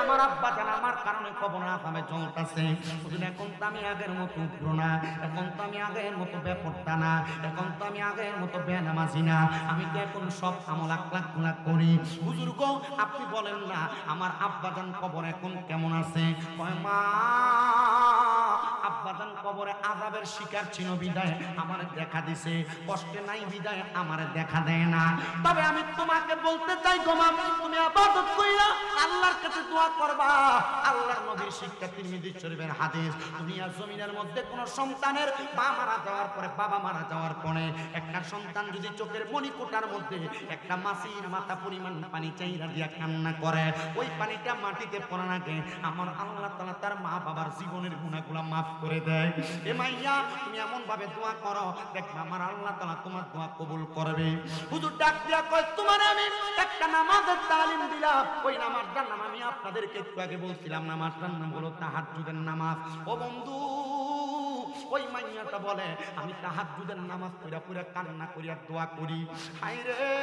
আমার আব্বা জান আমার কারণে কবরের আযাবে জ্বলতাছে। হুজুর এখন তো আমি আগের মতো উগ্র না, এখন তো আমি আগের মতো বেপরতা না, এখন তো আমি আগের মতো বেনামাজি না, আমি তো এখন সব আমল আখলাক গুনাহ করি। হুজুর গো আপনি বলেন না আমার আব্বা জান কবরে এখন কেমন আছে? কয় মা আব্বা জান কবরে আযাবের শিকার ছিল বিদায় আমার দেখা দিছে, কষ্টে নাই বিদায় আমার দেখা দেয় না। তবে আমি তোমাকে বলতে চাই গো মা তুমি ইবাদত কইরা আল্লাহর কাছে দোয়া করবা। আল্লাহর নবীর শিক্ষা তিরমিজি শরীফের হাদিস, দুনিয়ার জমিনের মধ্যে কোন সন্তানের মা মারা যাওয়ার পরে বাবা মারা যাওয়ার পরে একটা সন্তান যদি চোখের মণিকোটার মধ্যে একটা মাছির মাথা পরিমাণ পানি চাইরা দিয়া কান্না করে, ওই পানিটা মাটিতে পড়ার আগে আমার আল্লাহ তাআলা তার মা বাবার জীবনের গুনাহগুলো মাফ করে দেয়। এ মাইয়া তুমি এমন ভাবে দোয়া করো দেখবা আমার আল্লাহ তাআলা তোমার দোয়া কবুল করবে। হুজুর ডাক দিয়া কয় তোমার আমি একটা নামাজের তালিম দিলাম, ওই নামাজটার নাম আমি আপনাদেরকে একটু আগে বলছিলাম, নামাজটার নাম হলো তাহাজ্জুদের নামাজ। ও বন্ধু ওই মাইয়াটা বলে আমি তাহাজ্জুদের নামাজ পড়া পড়া কান্না করিয়া দোয়া করি, হায় রে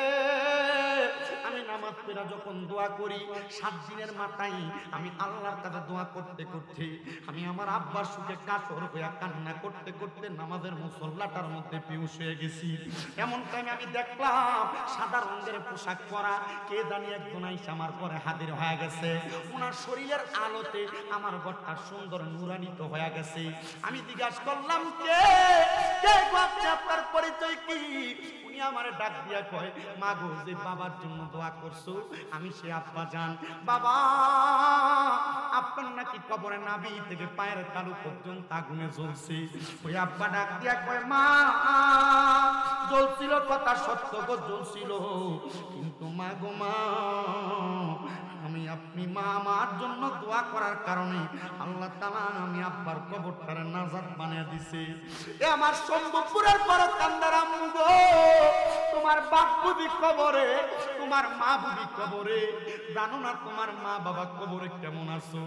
আমি নামাজ পড়া যখন দোয়া করি 7 দিনের মাথায় আমি আল্লাহর কাছে দোয়া করতে করতে আমি আমার আব্বার সুখে কাতর হইয়া কান্না করতে করতে নামাজের মুসল্লাটার মধ্যে বেহুশ হয়ে গেছি। এমন টাইমে আমি দেখলাম সাদা রঙের পোশাক পরা কে জানি একজন আইসা আমার পরে হাজির হয়ে গেছে। ওনার শরীরের আলোতে আমার ঘরটা সুন্দর নুরান্বিত হয়ে গেছে। আমি জিজ্ঞাসা করলাম কে কে গো আপনি, আপনার পরিচয় কি? উনি আমারে ডাক দিয়া কয় মা গো যে বাবার জন্য দোয়া করছো আমি সে আব্বা জান। বাবা আপনার নাকি কবরে নাভি থেকে পায়ের তালু পর্যন্ত আগুনে জ্বলছে। ওই আব্বা ডাক দিয়া কয় মা জ্বলছিল কথা সত্য গো জ্বলছিল, কিন্তু মা গো মা আমি আপনি মা আমার জন্য দোয়া করার কারণে আল্লাহ তাআলা আমি আব্বার কবরটারে নাজাত বানিয়ে দিছে। এ আমার সম্ভবপুরের বড় কান্দার আম্মু গো, তোমার বাপ বুঝি কবরে, তোমার মা বুঝি কবরে, জানো না তোমার মা বাবা কবরে কেমন আছো?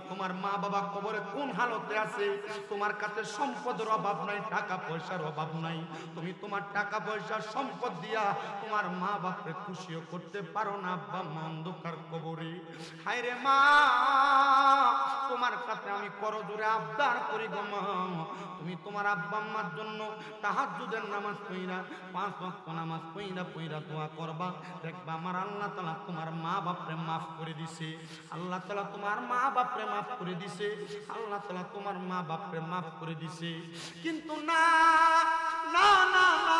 তোমার মা বাবা কবরে কোন হালতে আছে? তোমার কাছে সম্পদের অভাব নাই, টাকা পয়সার অভাব নাই, তুমি তোমার টাকা পয়সা সম্পদ দিয়া তোমার মা বাপকে খুশিও করতে পারো না। আব্বা মা অন্ধকার কবরে, হায় রে মা তোমার কাছে আমি করজোরে আবদার করি গো মা, তুমি তোমার আব্বা আম্মার জন্য তাহাজ্জুদের নামাজ পড়া 5 ওয়াক্ত নামাজ পড়া দোয়া করবা, দেখবা আমার আল্লাহ তাআলা তোমার মা বাপরে মাফ করে দিছে। আল্লাহ তাআলা তোমার মা বাপরে মাফ করে দিছে, আল্লাহ তাআলা তোমার মা বাপরে মাফ করে দিছে। কিন্তু না না না না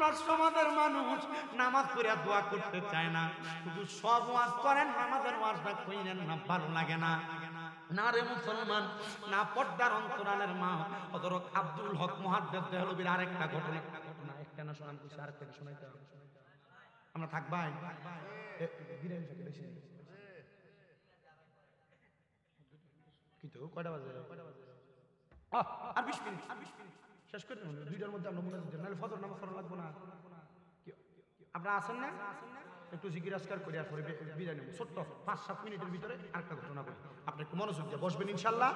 আমরা সমাজের মানুষ নামাজ পড়ে দোয়া করতে চায় না, শুধু সব ওয়াজ করেন, নামাজের ওয়াজটা কইলেন না, ভালো লাগে না। না রে মুসলমান, না পর্দার অন্তরালের মা হযরত আব্দুল হক মুহাদ্দিস দেহলভীর আরেকটা ঘটনা একটা না শোনান, কিছু আরেকটা শোনাইতে হবে। আমরা থাকবাই বিরিয়ানি থেকে বেশি কি তো কয়টা বাজে? আর 20 মিনিট শেষ করে দেব, 2টার মধ্যে আমরা মুনাজাত নাহলে ফজর নামাজ পড়া লাগবে না। আপনারা আছেন না? একটু জিকির আজকার করে আর পরে বিদায় নেব। ছোট্ট 5-7 মিনিটের ভিতরে আরেকটা ঘটনা বলি, আপনি একটু মনোযোগ দিয়ে বসবেন ইনশাআল্লাহ।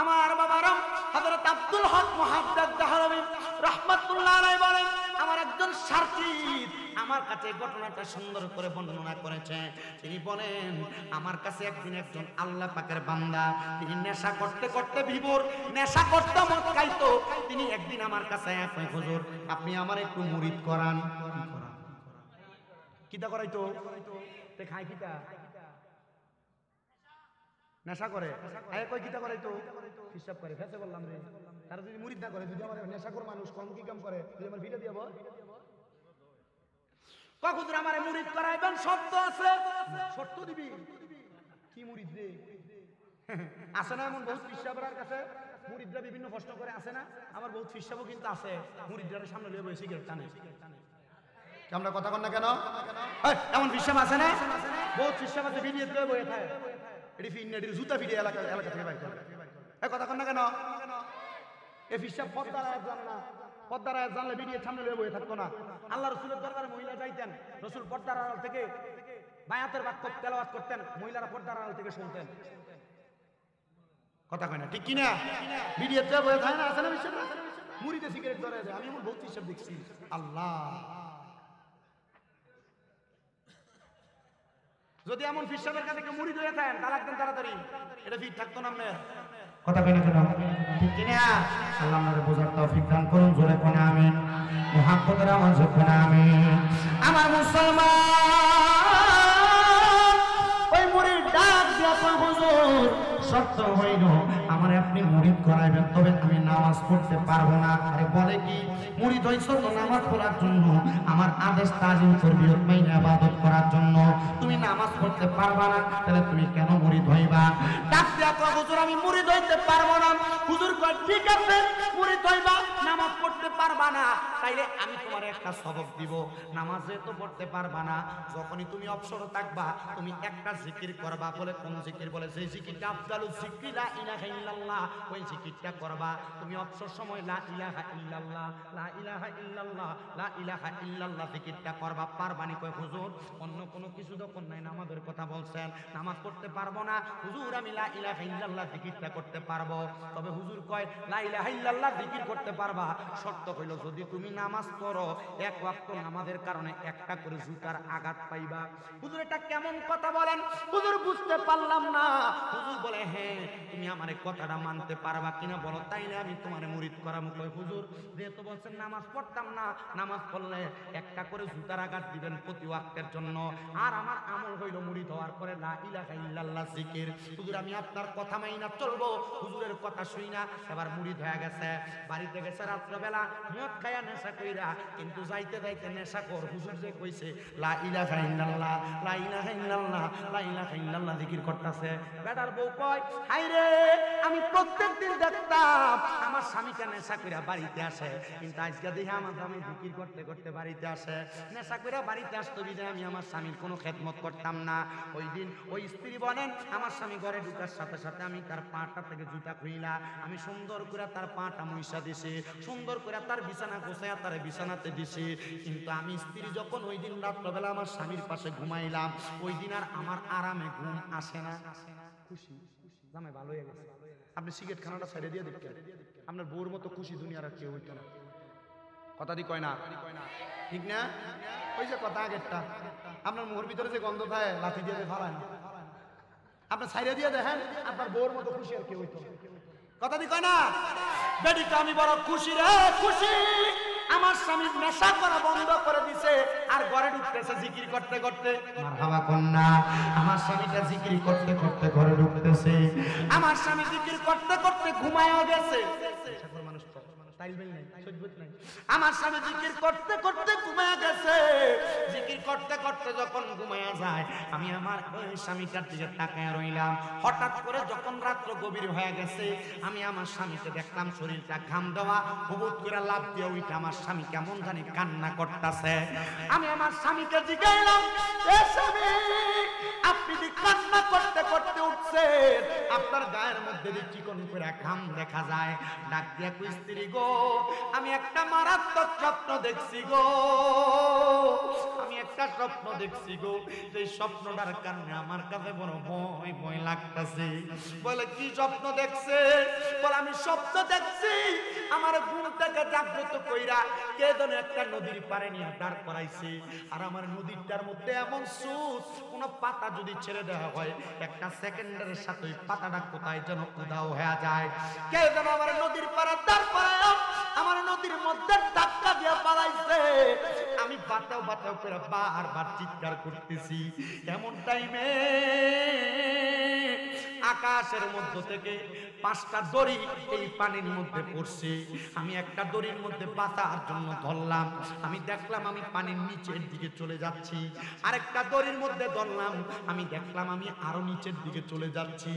আমার বাবারা হযরত আব্দুল হক মুহাদ্দিস দেহলভী রাহমাতুল্লাহ আলাইহি বলেন, আমার একজন সার্কিট আমার কাছে ঘটনাটা সুন্দর করে বর্ণনা করেছে। তিনি বলেন, আমার কাছে একদিন একজন আল্লাহ পাকের বান্দা, তিনি নেশা করতে করতে বিভোর, নেশা করতে মদ খাইতো। তিনি একদিন আমার কাছে কয়, হুজুর আপনি আমার একটু মুরিদ করান। কিতা করাইতো? তে খায় কিতা? নেশা করে। আয় কয় কিতা করাইতো? হিসাব করে। ফেসে বললাম রে, তারা যদি মুরিদ না করে, যদি আমার নেশা করে মানুষ কম কি কাম করে, যদি আমার ভিডিও দিয়াবো কখন আমারে মুরিদ করাইবেন, শর্ত আছে। শর্ত দিবি কি মুরিদ রে? আছে না এমন বহুত ফিসাবরার কাছে মুরিদরা বিভিন্ন প্রশ্ন করে, আছে না? আমার বহুত ফিসাবও কিন্তু আছে, মুরিদরা সামনে লিয়ে বসে সিগারেট টানে। আমরা কথা কন না কেন? এমন ফিসাব আছে না? বহুত ফিসাব আছে, ভিডিও দিয়ে বসে থাকে, এটি ফিন্নেটির জুতা ভিডিও এলাকা থেকে বাইর করে। কথা কন না কেন? এই ফিসাব পর্দার আয়াত জানে না, পর্দার আয়াত জানলে ভিডিও সামনে লিয়ে বসে থাকতো না। আল্লাহ রসুলের দরবারে মহিলা যাইতেন, রসুল পর্দার আড়াল থেকে বায়াতের বাক্য তেলাওয়াত করতেন, মহিলারা পর্দার আড়াল থেকে শুনতেন। কথা কয় না ঠিক কি না? ভিডিওতে বয়ে থাকে না, আছে না বিশ্বাস? মুড়িতে সিগারেট ধরে যায়, আমি এমন বহুত হিসাব দেখছি। আল্লাহ, যদি এমন ফিসাবের কাছে কেউ মুড়ি ধরে থাকেন, তালাক দেন তাড়াতাড়ি, এটা ফিট থাকতো না আপনার। কথা কয় না কেন? ঠিক কি না? আল্লাহ আমাদের বোঝার তৌফিক দান করুন, জোরে কোনে আমিন, মুহাব্বতের আওয়াজে কোনে আমিন। আমার মুসলমান ওই মুড়ির ডাক দিয়া কয়, হুজুর শর্ত হইল আমার আপনি মুরিদ করাইবেন, তবে আমি নামাজ পড়তে পারবো না। আরে বলে কি, মুরিদ হইছো তো নামাজ পড়ার জন্য, আমার আদেশ তাজিম তরবিয়ত মাইনে ইবাদত করার জন্য, তুমি নামাজ পড়তে পারবা না, তাহলে তুমি কেন মুরিদ হইবা? ডাক দিয়া কয়, হুজুর আমি মুরিদ হইতে পারবো না। হুজুর কয়, ঠিক আছে মুরিদ হইবা, নামাজ পড়তে পারবা না, তাইলে আমি তোমার একটা সবক দিব। নামাজে তো পড়তে পারবা না, যখনই তুমি অবসর থাকবা তুমি একটা জিকির করবা। বলে কোন জিকির? বলে যে জিকিরটা আফদালুজ যিকরি লা ইলাহা ইল্লাল্লাহ, ওই জিকিরটা করবা। তুমি অবসর সময় লা ইলাহা ইল্লাল্লাহ, লা ইলাহা ইল্লাল্লাহ, লা ইলাহা ইল্লাল্লাহ জিকিরটা করবা। পারবানি? কয় হুজুর অন্য কোনো কিছু যখন নাই, নামাজের কথা বলছেন, নামাজ পড়তে পারবো না। হুজুর আমি লা ইলাহা ইল্লাল্লাহ জিকিরটা করতে পারবো। তবে হুজুর কয়, লা ইলাহা ইল্লাল্লাহ জিকির করতে পারবা, শর্ত হইল যদি তুমি নামাজ পড়ো, এক ওয়াক্ত নামাজের কারণে একটা করে জুতার আঘাত পাইবা। হুজুর এটা কেমন কথা বলেন? হুজুর বুঝতে পারলাম না। হুজুর বলে, হ্যাঁ তুমি আমার এই কথাটা মানতে পারবা কিনা বলো, তাইলে আমি তোমার মুরিদ করাবো। কয় হুজুর যেহেতু বলছেন নামাজ পড়তাম না, নামাজ পড়লে একটা করে জুতার আঘাত দিবেন প্রতি ওয়াক্তের জন্য, আর আমার আমল হইল মুরিদ হওয়ার পরে লা ইলাহা ইল্লাল্লাহ জিকির। হুজুর আমি আপনার কথা মাইনা চলবো। হুজুরের কথা শুই না, এবার মুরিদ হয়ে গেছে। বাড়িতে গেছে রাত্রবেলা, মদ খায়া নেশা কইরা, কিন্তু যাইতে যাইতে নেশা কর। হুজুর যে কইছে লা ইলাহা ইল্লাল্লাহ, লা ইলাহা ইল্লাল্লাহ, লা ইলাহা ইল্লাল্লাহ জিকির করতেছে। বেটার বউ কয়, হাই রে আমি প্রত্যেকদিন দেখতাম আমার স্বামীকে নেশা কইরা বাড়িতে আসে, কিন্তু আজকে দেখে আমার স্বামী জিকির করতে করতে বাড়িতে আসে। নেশা কইরা বাড়িতে আসতো বিধায় আমি আমার স্বামীর কোনো খেদমত করতাম না। ওই দিন ওই স্ত্রী বলেন, আমার স্বামী ঘরে ঢুকার সাথে সাথে আমি তার পাটা থেকে জুতা খুইলা আমি সুন্দর করে তার পাটা মুইসা দিছি, সুন্দর করে তার বিছানা গোছায়া তার বিছানাতে দিছি। কিন্তু আমি স্ত্রী যখন ওই দিন রাত্রবেলা আমার স্বামীর পাশে ঘুমাইলাম, ওই দিন আর আমার আরামে ঘুম আসে না। খুশি জামাই ভালো হয়ে গেছে। আপনি সিগারেট খানাটা ছেড়ে দিয়ে দেখতেন, আপনার বউর মতো খুশি দুনিয়ার আর কেউ হইতো না। কথা দি কয় না? ঠিক না? ওই যে কথা আগেরটা, আপনার মুখের ভিতরে যে গন্ধ থাকে লাথি দিয়ে ফালান, আপনার ছাইরে দিয়ে দেখেন আপনার বউর মতো খুশি আর কেউ হইতো না। কথা দি কয় না? বেডিটা আমি বড় খুশি রে, খুশি আমার স্বামী নেশা করা বন্ধ করে দিছে, আর ঘরে ঢুকতেছে জিকির করতে করতে। মারহাবা কন্যা, আমার স্বামীটা জিকির করতে করতে ঘরে ঢুকতেছে, আমার স্বামী জিকির করতে করতে ঘুমায়ও গেছে। মানুষ তো তাই মাইল বেল নাই সহ্যত নাই। আমার স্বামী জিকির করতে করতে ঘুমায়া গেছে। জিকির করতে করতে যখন ঘুমায়া যায়, আমি আমার ওই স্বামীটার দিকে তাকায় রইলাম। হঠাৎ করে যখন রাত্র গভীর হয়ে গেছে, আমি আমার স্বামীকে দেখলাম শরীরটা ঘাম দেওয়া, হুবুত করে লাফ দিয়ে উঠে আমার স্বামী কেমন জানি কান্না করতেছে। আমি আমার স্বামীকে জিজ্ঞাসলাম, এ স্বামী, আপনি যে কান্না করতে করতে উঠছেন, আপনার গায়ের মধ্যে যে চিকন করে ঘাম দেখা যায়। ডাক দিয়া কই, স্ত্রী গো, আমি একটা মারাত্মক স্বপ্ন দেখছি গো, আমি একটা স্বপ্ন দেখছি গো। এই স্বপ্নটার কারণে আমার কাছে বড় ভয় ভয় লাগতেছে। বলে কি স্বপ্ন দেখছে? বলে আমি স্বপ্ন দেখছি আমার ঘুম থেকে জাগ্রত কইরা কে যেন একটা নদীর পাড়ে নিয়ে দাঁড় করাইছে, আর আমার নদীটার মধ্যে এমন সুদ, কোন পাতা যদি ছেড়ে দেওয়া হয় একটা সেকেন্ডের সাথে ওই পাতাটা কোথায় যেন উধাও হয়ে যায়। কে যেন আমার নদীর পাড়ে দাঁড় করায় আমার নদীর মধ্যে ধাক্কা দিয়া পালাইছে। আমি বাতাও বাতাও করে বারবার চিৎকার করতেছি। এমন টাইমে আকাশের মধ্য থেকে 5টা দড়ি এই পানির মধ্যে পড়ছে। আমি একটা দড়ির মধ্যে বাঁচার জন্য ধরলাম। আমি দেখলাম আমি পানির নিচের দিকে চলে যাচ্ছি। আরেকটা দড়ির মধ্যে ধরলাম, আমি দেখলাম আমি আরো নিচের দিকে চলে যাচ্ছি।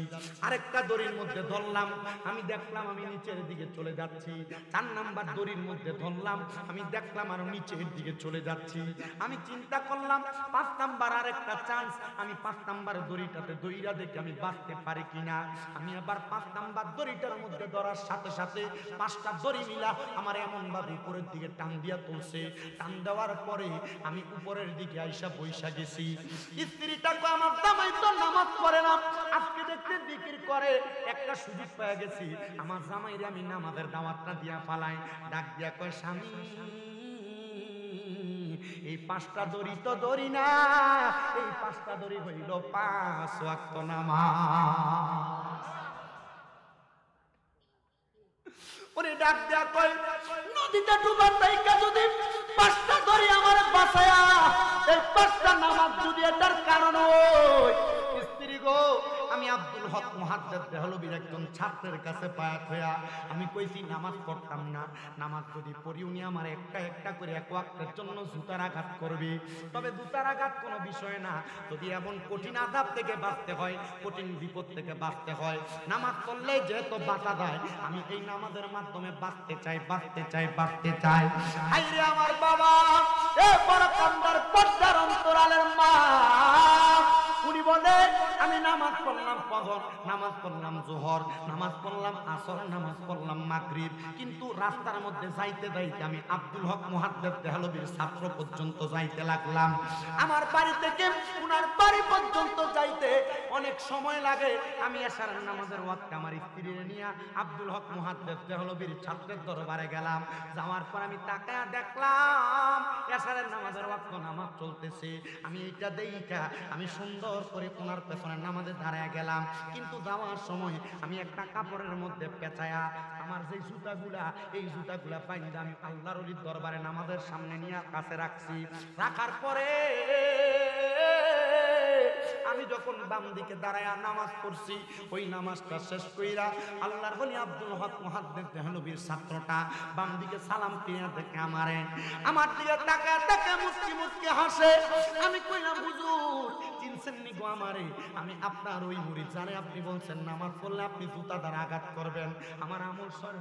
আরেকটা দড়ির মধ্যে ধরলাম, আমি দেখলাম আমি নিচের দিকে চলে যাচ্ছি। 4 নাম্বার দড়ির মধ্যে ধরলাম, আমি দেখলাম আরো নিচের দিকে চলে যাচ্ছি। আমি চিন্তা করলাম 5 নাম্বার আরেকটা চান্স, আমি 5 নাম্বার দড়িটাতে দইরা দেখে আমি বাঁচতে পারি কিনা। আমি আবার 5 নাম্বার দড়িটার মধ্যে ধরার সাথে সাথে 5টা দড়ি মিলা আমার এমন ভাবে উপরের দিকে টান দিয়া তুলছে। টান দেওয়ার পরে আমি উপরের দিকে আইসা বইসা গেছি। স্ত্রীটাকে আমার জামাই তো নামাজ পড়ে না, আজকে দেখতে জিকির করে, একটা সুযোগ পেয়ে গেছি। আমার জামাইরে আমি নামাজের দাওয়াতটা দিয়া ফালাই। ডাক দিয়া কয়, স্বামী, এই 5টা দড়ি তো দড়ি না, এই 5টা দড়ি হইল 5 ওয়াক্ত নামাজ। উনি ডাক দেয়া কয়, নদীতে ডুবার তাইকা যদি 5টা দড়ি আমার বাঁচায়া এই 5টা নামাজ যদি এটার কারণ হয়, স্ত্রী গো, আমি আব্দুল হক মুহাদ্দিস দেহলভীর একজন ছাত্রের কাছে পায়াত হইয়া আমি কইছি নামাজ পড়তাম না, নামাজ যদি পড়ি উনি আমার একটা একটা করে এক ওয়াক্তের জন্য জুতার আঘাত করবে। তবে জুতার আঘাত কোনো বিষয় না, যদি এমন কঠিন আযাব থেকে বাঁচতে হয়, কঠিন বিপদ থেকে বাঁচতে হয়, নামাজ পড়লে যেহেতু বাঁচা যায়, আমি এই নামাজের মাধ্যমে বাঁচতে চাই, বাঁচতে চাই, বাঁচতে চাই। আইরে আমার বাবা, এ বড় কান্দার পর্দার অন্তরালের মা, উনি বলে আমি নামাজ পড়লাম ফজর, নামাজ পড়লাম জোহর, নামাজ পড়লাম আসর, নামাজ পড়লাম মাগরিব, কিন্তু রাস্তার মধ্যে যাইতে যাইতে আমি আব্দুল হক মুহাদ্দিস দেহলভীর ছাত্র পর্যন্ত যাইতে লাগলাম। আমার বাড়ি থেকে উনার বাড়ি পর্যন্ত যাইতে অনেক সময় লাগে। আমি এশার নামাজের ওয়াক্তে আমার স্ত্রীর নিয়ে আব্দুল হক মুহাদ্দিস দেহলভীর ছাত্রের দরবারে গেলাম। যাওয়ার পর আমি তাকায়া দেখলাম এশারের নামাজের ওয়াক্ত নামাজ চলতেছে। আমি এইটা দেইখা আমি সুন্দর করে ওনার পেছনে নামাজে দাঁড়ায় গেলাম। কিন্তু যাওয়ার সময় আমি একটা কাপড়ের মধ্যে পেঁচায়া আমার যে জুতাগুলা, এই জুতাগুলা পাইন্দা আমি আল্লাহর ওলির দরবারে নামাজের সামনে নিয়ে কাছে রাখছি। রাখার পরে আমি যখন বাম দিকে দাঁড়ায় নামাজ পড়ছি, ওই নামাজটা শেষ কইরা আল্লাহর ওলি আব্দুল হক মুহাদ্দিস দেহলভীর ছাত্রটা বাম দিকে সালাম ফিরিয়ে দেখে আমার দিকে তাকায় তাকায় মুস্কি মুস্কি হাসে। আমি কইলাম, হুজুর চিনছেন নি গো আমারে? আমি আপনার ওই মুরিদ, জানে আপনি বলছেন নামাজ পড়লে আপনি জুতা দ্বারা আঘাত করবেন। আমার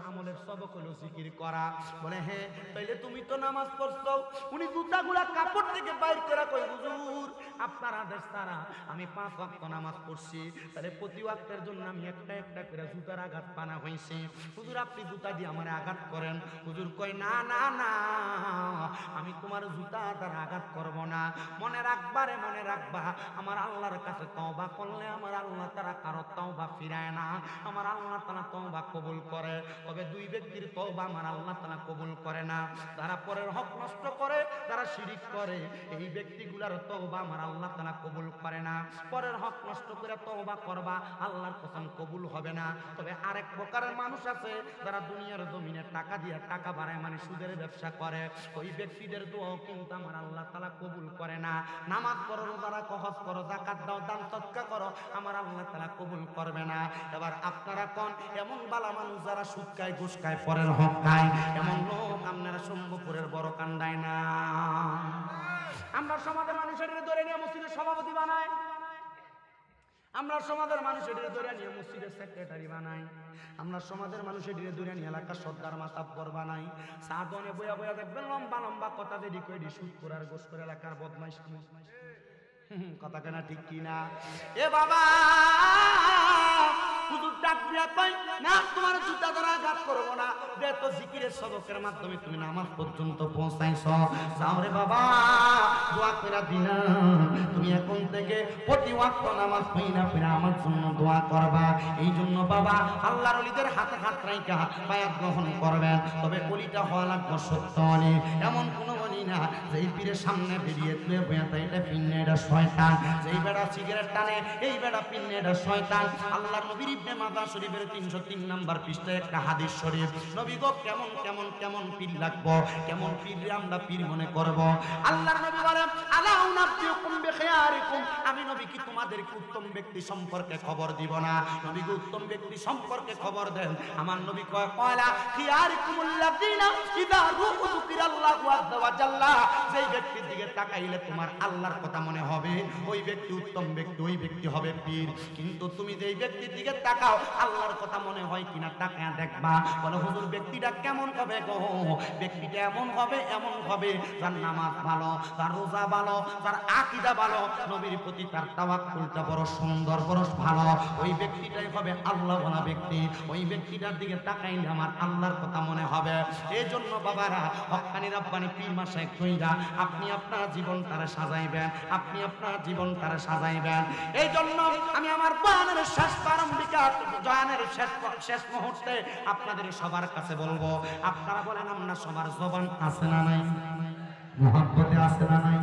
আমলের সবক হলো জিকির করা। বলে হ্যাঁ, তাইলে তুমি তো নামাজ পড়ছো। উনি জুতাগুলা কাপড় থেকে বাইর করে কই, হুজুর আপনার আদেশ ছাড়া আমি 5 ওয়াক্ত নামাজ পড়ছি, তাহলে প্রতি ওয়াক্তের জন্য আমি একটা একটা করে জুতার আঘাত পানা হয়েছে। হুজুর আপনি জুতা দিয়ে আমার আঘাত করেন। হুজুর কয়, না না না, আমি তোমার জুতা দ্বারা আঘাত করব না। মনে রাখবা রে, মনে রাখবা, আমার আল্লাহর কাছে তওবা করলে আমার আল্লাহ তারা কারো তওবা ফিরায় না, আমার আল্লাহ তাআলা তওবা কবুল করে। তবে 2 ব্যক্তির তওবা আমার আল্লাহ তাআলা কবুল করে না। যারা পরের হক নষ্ট করে, যারা শিরিক করে, এই ব্যক্তিগুলোর তওবা আমার আল্লাহ তাআলা কবুল করে না। পরের হক নষ্ট করে তওবা করবা, আল্লাহর কসম কবুল হবে না। তবে আরেক প্রকারের মানুষ আছে যারা দুনিয়ার জমিনে টাকা দিয়ে টাকা বাড়ায়, মানে সুদের ব্যবসা করে, ওই ব্যক্তিদের দোয়াও কিন্তু আমার আল্লাহ তাআলা কবুল করে না। নামাজ পড়ো, রোজা রাখো, হজ করো, যাকাত দাও, দান সদকা করো, আমার আল্লাহ তাআলা কবুল করবে না। এবার আপনারা কোন এমন বালা মানুষ যারা সুদ খায়, ঘুষ খায়, পরের হক খায়, এমন লোক আপনারা শম্ভুপুরের বড় কান্দায় না। আমরা সমাজের মানুষের ধরে নিয়ে মসজিদের সভাপতি বানাই, আমরা সমাজের মানুষের ধরে নিয়ে মসজিদের সেক্রেটারি বানাই, আমরা সমাজের মানুষের ধরে নিয়ে এলাকার সর্দার মাতাব্বর বানাই। সাধনে বইয়া বইয়া দেখবেন লম্বা লম্বা কথা দেরি করে সুদ করে আর গোস করে এলাকার বদমাইশ কথা কেনা ঠিক কিনা? এ বাবা হুজুর ডাক দিয়া কই না তোমার জুতা ধরা আঘাত করব না, যে তো জিকিরের সবকের মাধ্যমে তুমি নামাজ পর্যন্ত পৌঁছাইছো, যাও রে বাবা দোয়া কইরা দিনা, তুমি এখন থেকে প্রতি ওয়াক্ত নামাজ পড়িনা পড়া আমার জন্য দোয়া করবা। এই জন্য বাবা আল্লাহর ওলিদের হাতে হাত রাইখা বায়াত গ্রহণ করবেন, তবে ওলিটা হওয়া লাগবে সত্য অলি, এমন কোনো অলি না যেই পীরের সামনে বেরিয়ে তুলে বইয়া তাই এটা পিন্নে এটা শয়তান, যেই বেড়া সিগারেট টানে এই বেড়া পিন্নে এটা শয়তান। আল্লাহর নবীর ইবনে মাজাহ শরীফের 303 নাম্বার পৃষ্ঠায় একটা হাদিস শরীফ, নবী গো কেমন কেমন কেমন পীর লাগবো, কেমন পীর আমরা পীর মনে করব। আল্লাহর নবী বলেন আলা উনাব্বিউকুম বিখিয়ারিকুম, আমি নবী কি তোমাদেরকে উত্তম ব্যক্তি সম্পর্কে খবর দিব না? নবী গো উত্তম ব্যক্তি সম্পর্কে খবর দেন। আমার নবী কয় কয়লা খিয়ারিকুমুল্লাযিনা ইযা যুকিরাল্লাহু আযজা ওয়া জাল্লা, যেই ব্যক্তির দিকে তাকাইলে তোমার আল্লাহর কথা মনে হবে ওই ব্যক্তি উত্তম ব্যক্তি, ওই ব্যক্তি হবে পীর। কিন্তু তুমি যেই ব্যক্তির দিকে তাকাও আল্লাহর কথা মনে হয় কিনা তাকায়া দেখবা। বলে হুজুর ব্যক্তিটা কেমন হবে গো? ব্যক্তিটা এমন হবে যার নামাজ ভালো, তার রোজা ভালো, তার আকীদা ভালো, নবীর প্রতি তার তাওয়াক্কুলটা বড় সুন্দর, বড় ভালো, ওই ব্যক্তিটাই হবে আল্লাহওয়ালা ব্যক্তি। ওই ব্যক্তিটার দিকে তাকাইলে আমার আল্লাহর কথা মনে হবে। এই জন্য বাবারা হক্কানি রাব্বানি পীর মাশায়েখ কইরা আপনি আপনার জীবনটারে সাজাইবেন, আপনি আপনার জীবনটারে সাজাইবেন। এই জন্য আমি আমার বয়ানের শেষ প্রারম্ভিকা জয়ানের শেষ মুহূর্তে আপনাদের সবার কাছে বলবো, আপনারা বলেন আমরা সবার জবান আছে না নাই? মুহাব্বতে আছে না নাই?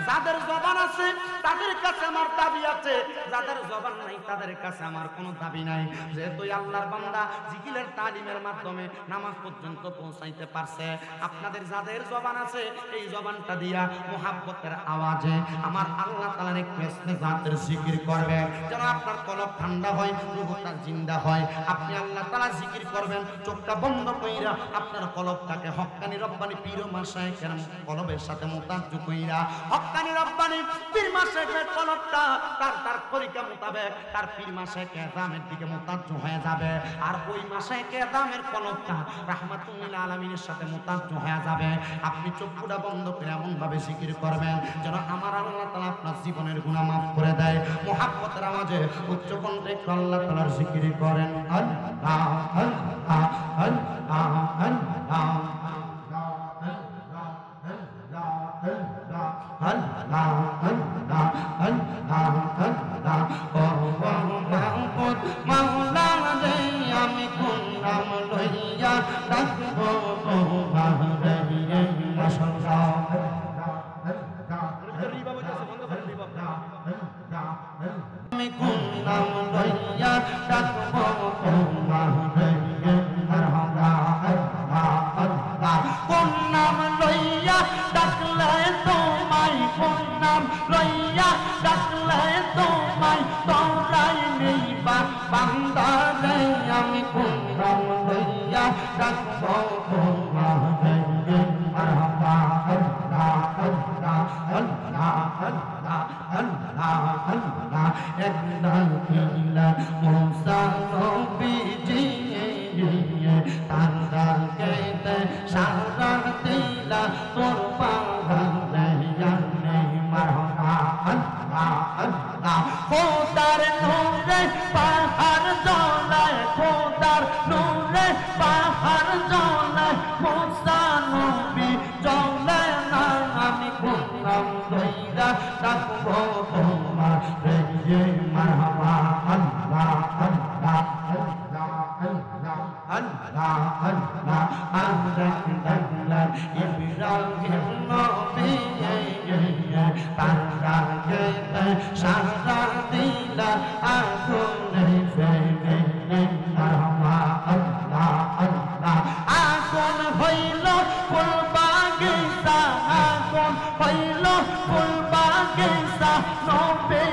যাদের জবান আছে তাদের কাছে আমার দাবি আছে, যাদের জবান নাই তাদের কাছে আমার কোনো দাবি নাই। যেহেতু আল্লাহর বান্দা জিকিরের তালিমের মাধ্যমে নামাজ পর্যন্ত পৌঁছাইতে পারছে, আপনাদের যাদের জবান আছে এই জবানটা দিয়া মুহাব্বতের আওয়াজে আমার আল্লাহ তাআলার একটু জাতের জিকির করবে, যেন আপনার কলব ঠান্ডা হয়, রূহটা জিন্দা হয়। আপনি আল্লাহ তাআলা জিকির করবেন চোখটা বন্ধ কইরা, আপনার কলবটাকে হক্কানি রব্বানি পীর মাশায়েখের কলবের সাথে মুতাজ্জু কইরা, হক্কানি রব্বানি পীর মাশায়েখের কলবটা তার তরিকা মোতাবেক তার পীর মাশায়েখ আযমের দিকে মুতাজ্জু হয়ে যাবে। আর ওই মাশায়েখ আযমের কলবটা রাহমাতুল লিল আলামিনের সাথে মুতাজ্জু হয়ে যাবে। আপনি চোখটা বন্ধ করে এমন ভাবে জিকির করবেন যেন আমার আল্লাহ তাআলা আপনার জীবনের গুনাহ মাফ করে দেয়। মুহাব্বতের আওয়াজে উচ্চ কণ্ঠে আল্লাহ তাআলার জিকির করেন। আল্লাহ আল্লাহ আল্লাহ আল্লাহ আমি কোন নাম লইয়া ডাকবো আমি কোন নাম লইয়া ডাকবো কোন নাম লইয়া ডাকলে তোমায়, কোন নাম লইয়া ডাকলে তোমায় তোমরাই নেইবা বান্দা রে। আমি কোন নাম লইয়া ডাকবো তোমায়, মারহাবা আল্লাহ আল্লাহ আল্লাহ আল্লাহ আল্লাহ আল্লাহ। একদান কিলা মুসা নবীজি তার ডাকেতে সারা দিলা তোর পাগলে জানে মারহাবা আল্লাহ আল্লাহ। খোদার নূরে পাহাড় জ্বলায়, খোদার নূরে পাহাড় জ্বলায়, মুসা নবী জ্বলে না। আমি কোন নাম লইয়া ডাকবো তোমার রে মারহাবা আল্লাহ আল্লাহ আল্লাহ আল্লাহ আল্লাহ। ইব্রাহিম নবী তারা গেতে সারা দিলা আগুনে ফেলে মারহাবা আল্লাহ আল্লাহ। আগুন হইল ফুল বাগিচা, আগুন হইল ফুল বাগিচা, নবী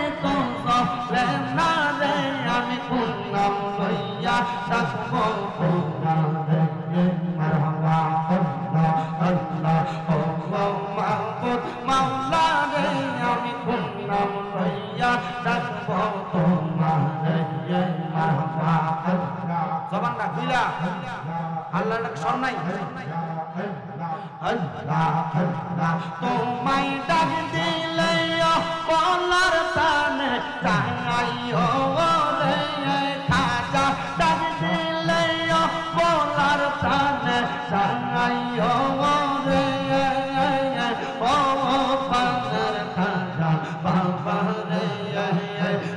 তোমার মারহাবা জবানটা খুইলা আল্লাহর স্মরণ নাই আল্লাহ আল্লাহ তোমায় ডাক দিলে বলার তানে তাইও রে খাজা ডাক দিলে বলার তানে তাইও রে ও পানার খাজা বাবা রে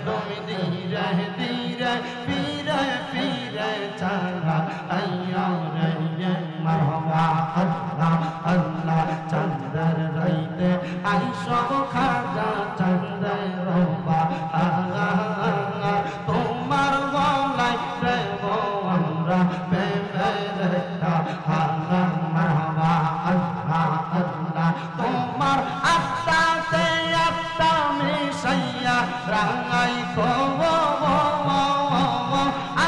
তুমি ধীরে ধীরে ফিরে ফিরে চালা আইয়া রে মারহাবা আল্লাহ আল্লাহ চন্দ্র রাইতে আইসো খাজা চন্দ্র রবা তোমার গলায় প্রেম আমরা প্রেমের মারহাবা আল্লাহ আল্লাহ তোমার আত্মাতে আত্মা মিশাইয়া রাঙাই কো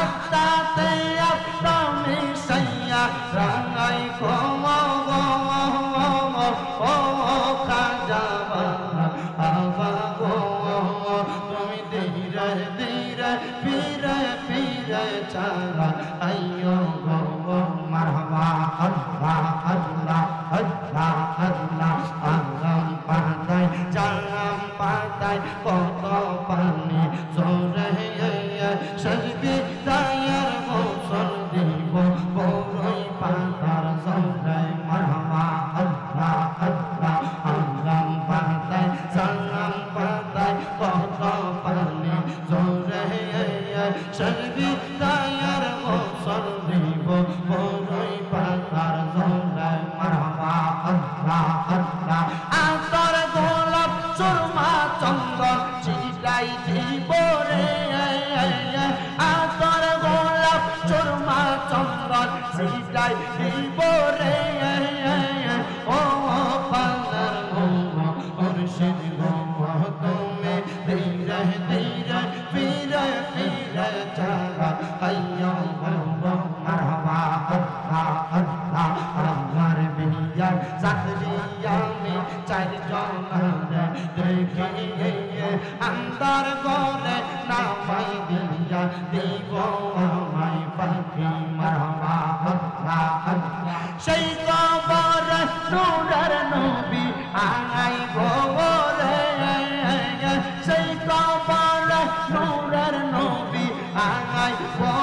আত্মাতে আত্মা মিশাইয়া রাঙাই কো তুমি ধীরে ধীরে ফিরে ফিরে চালা আইয়ো গো মারহাবা আল্লাহ আল্লাহ আল্লাহ আল্লাহ আলম পাতায় জাম পাতায় কত পানি জোরে সজবি দায়ের গোসল দিব বড়ই পাতার জোরে মারহাবা আল্লাহ আল্লাহ আলম পাতায় জাম পাতায় কত পানি জোরে সজবি দায়ের গোসল দিব বড়ই পাতার জোরে মারহাবা আল্লাহ আল্লাহ আতর গোলাপ সুরমা চন্দন চিটাই দিব রে আতর গোলাপ সুরমা চন্দন চিটাই দিব রে ও পানার মুর্শিদ গো তুমি ধীরে ধীরে ফিরে ফিরে চালা আইয়া গো মারহাবা আল্লাহ আল্লাহ আমার বিয়ার জাকরিয়া মে চারজন দেখি আন্দার ঘরে নামাই দিয়া দিব আমায় পাখি মারহাবা আল্লাহ আল্লাহ সেই কবর নূরের নবী আই গো রে সেই কবর নূরের নবী আই গো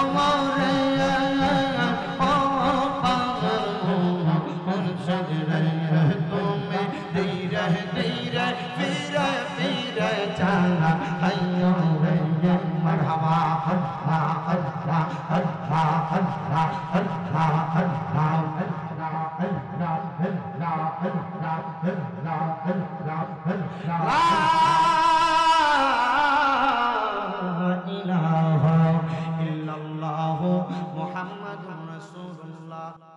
রে ও পাগল মুর্শিদ রে তুমি ধীরে ধীরে ফিরে ফিরে চালা আইয়ো রে মারহাবা আল্লাহ আল্লাহ আল্লাহ আল্লাহ আল্লাহ আল্লাহ লা ইলাহা ইল্লাল্লাহু মুহাম্মাদুর রাসূলুল্লাহ।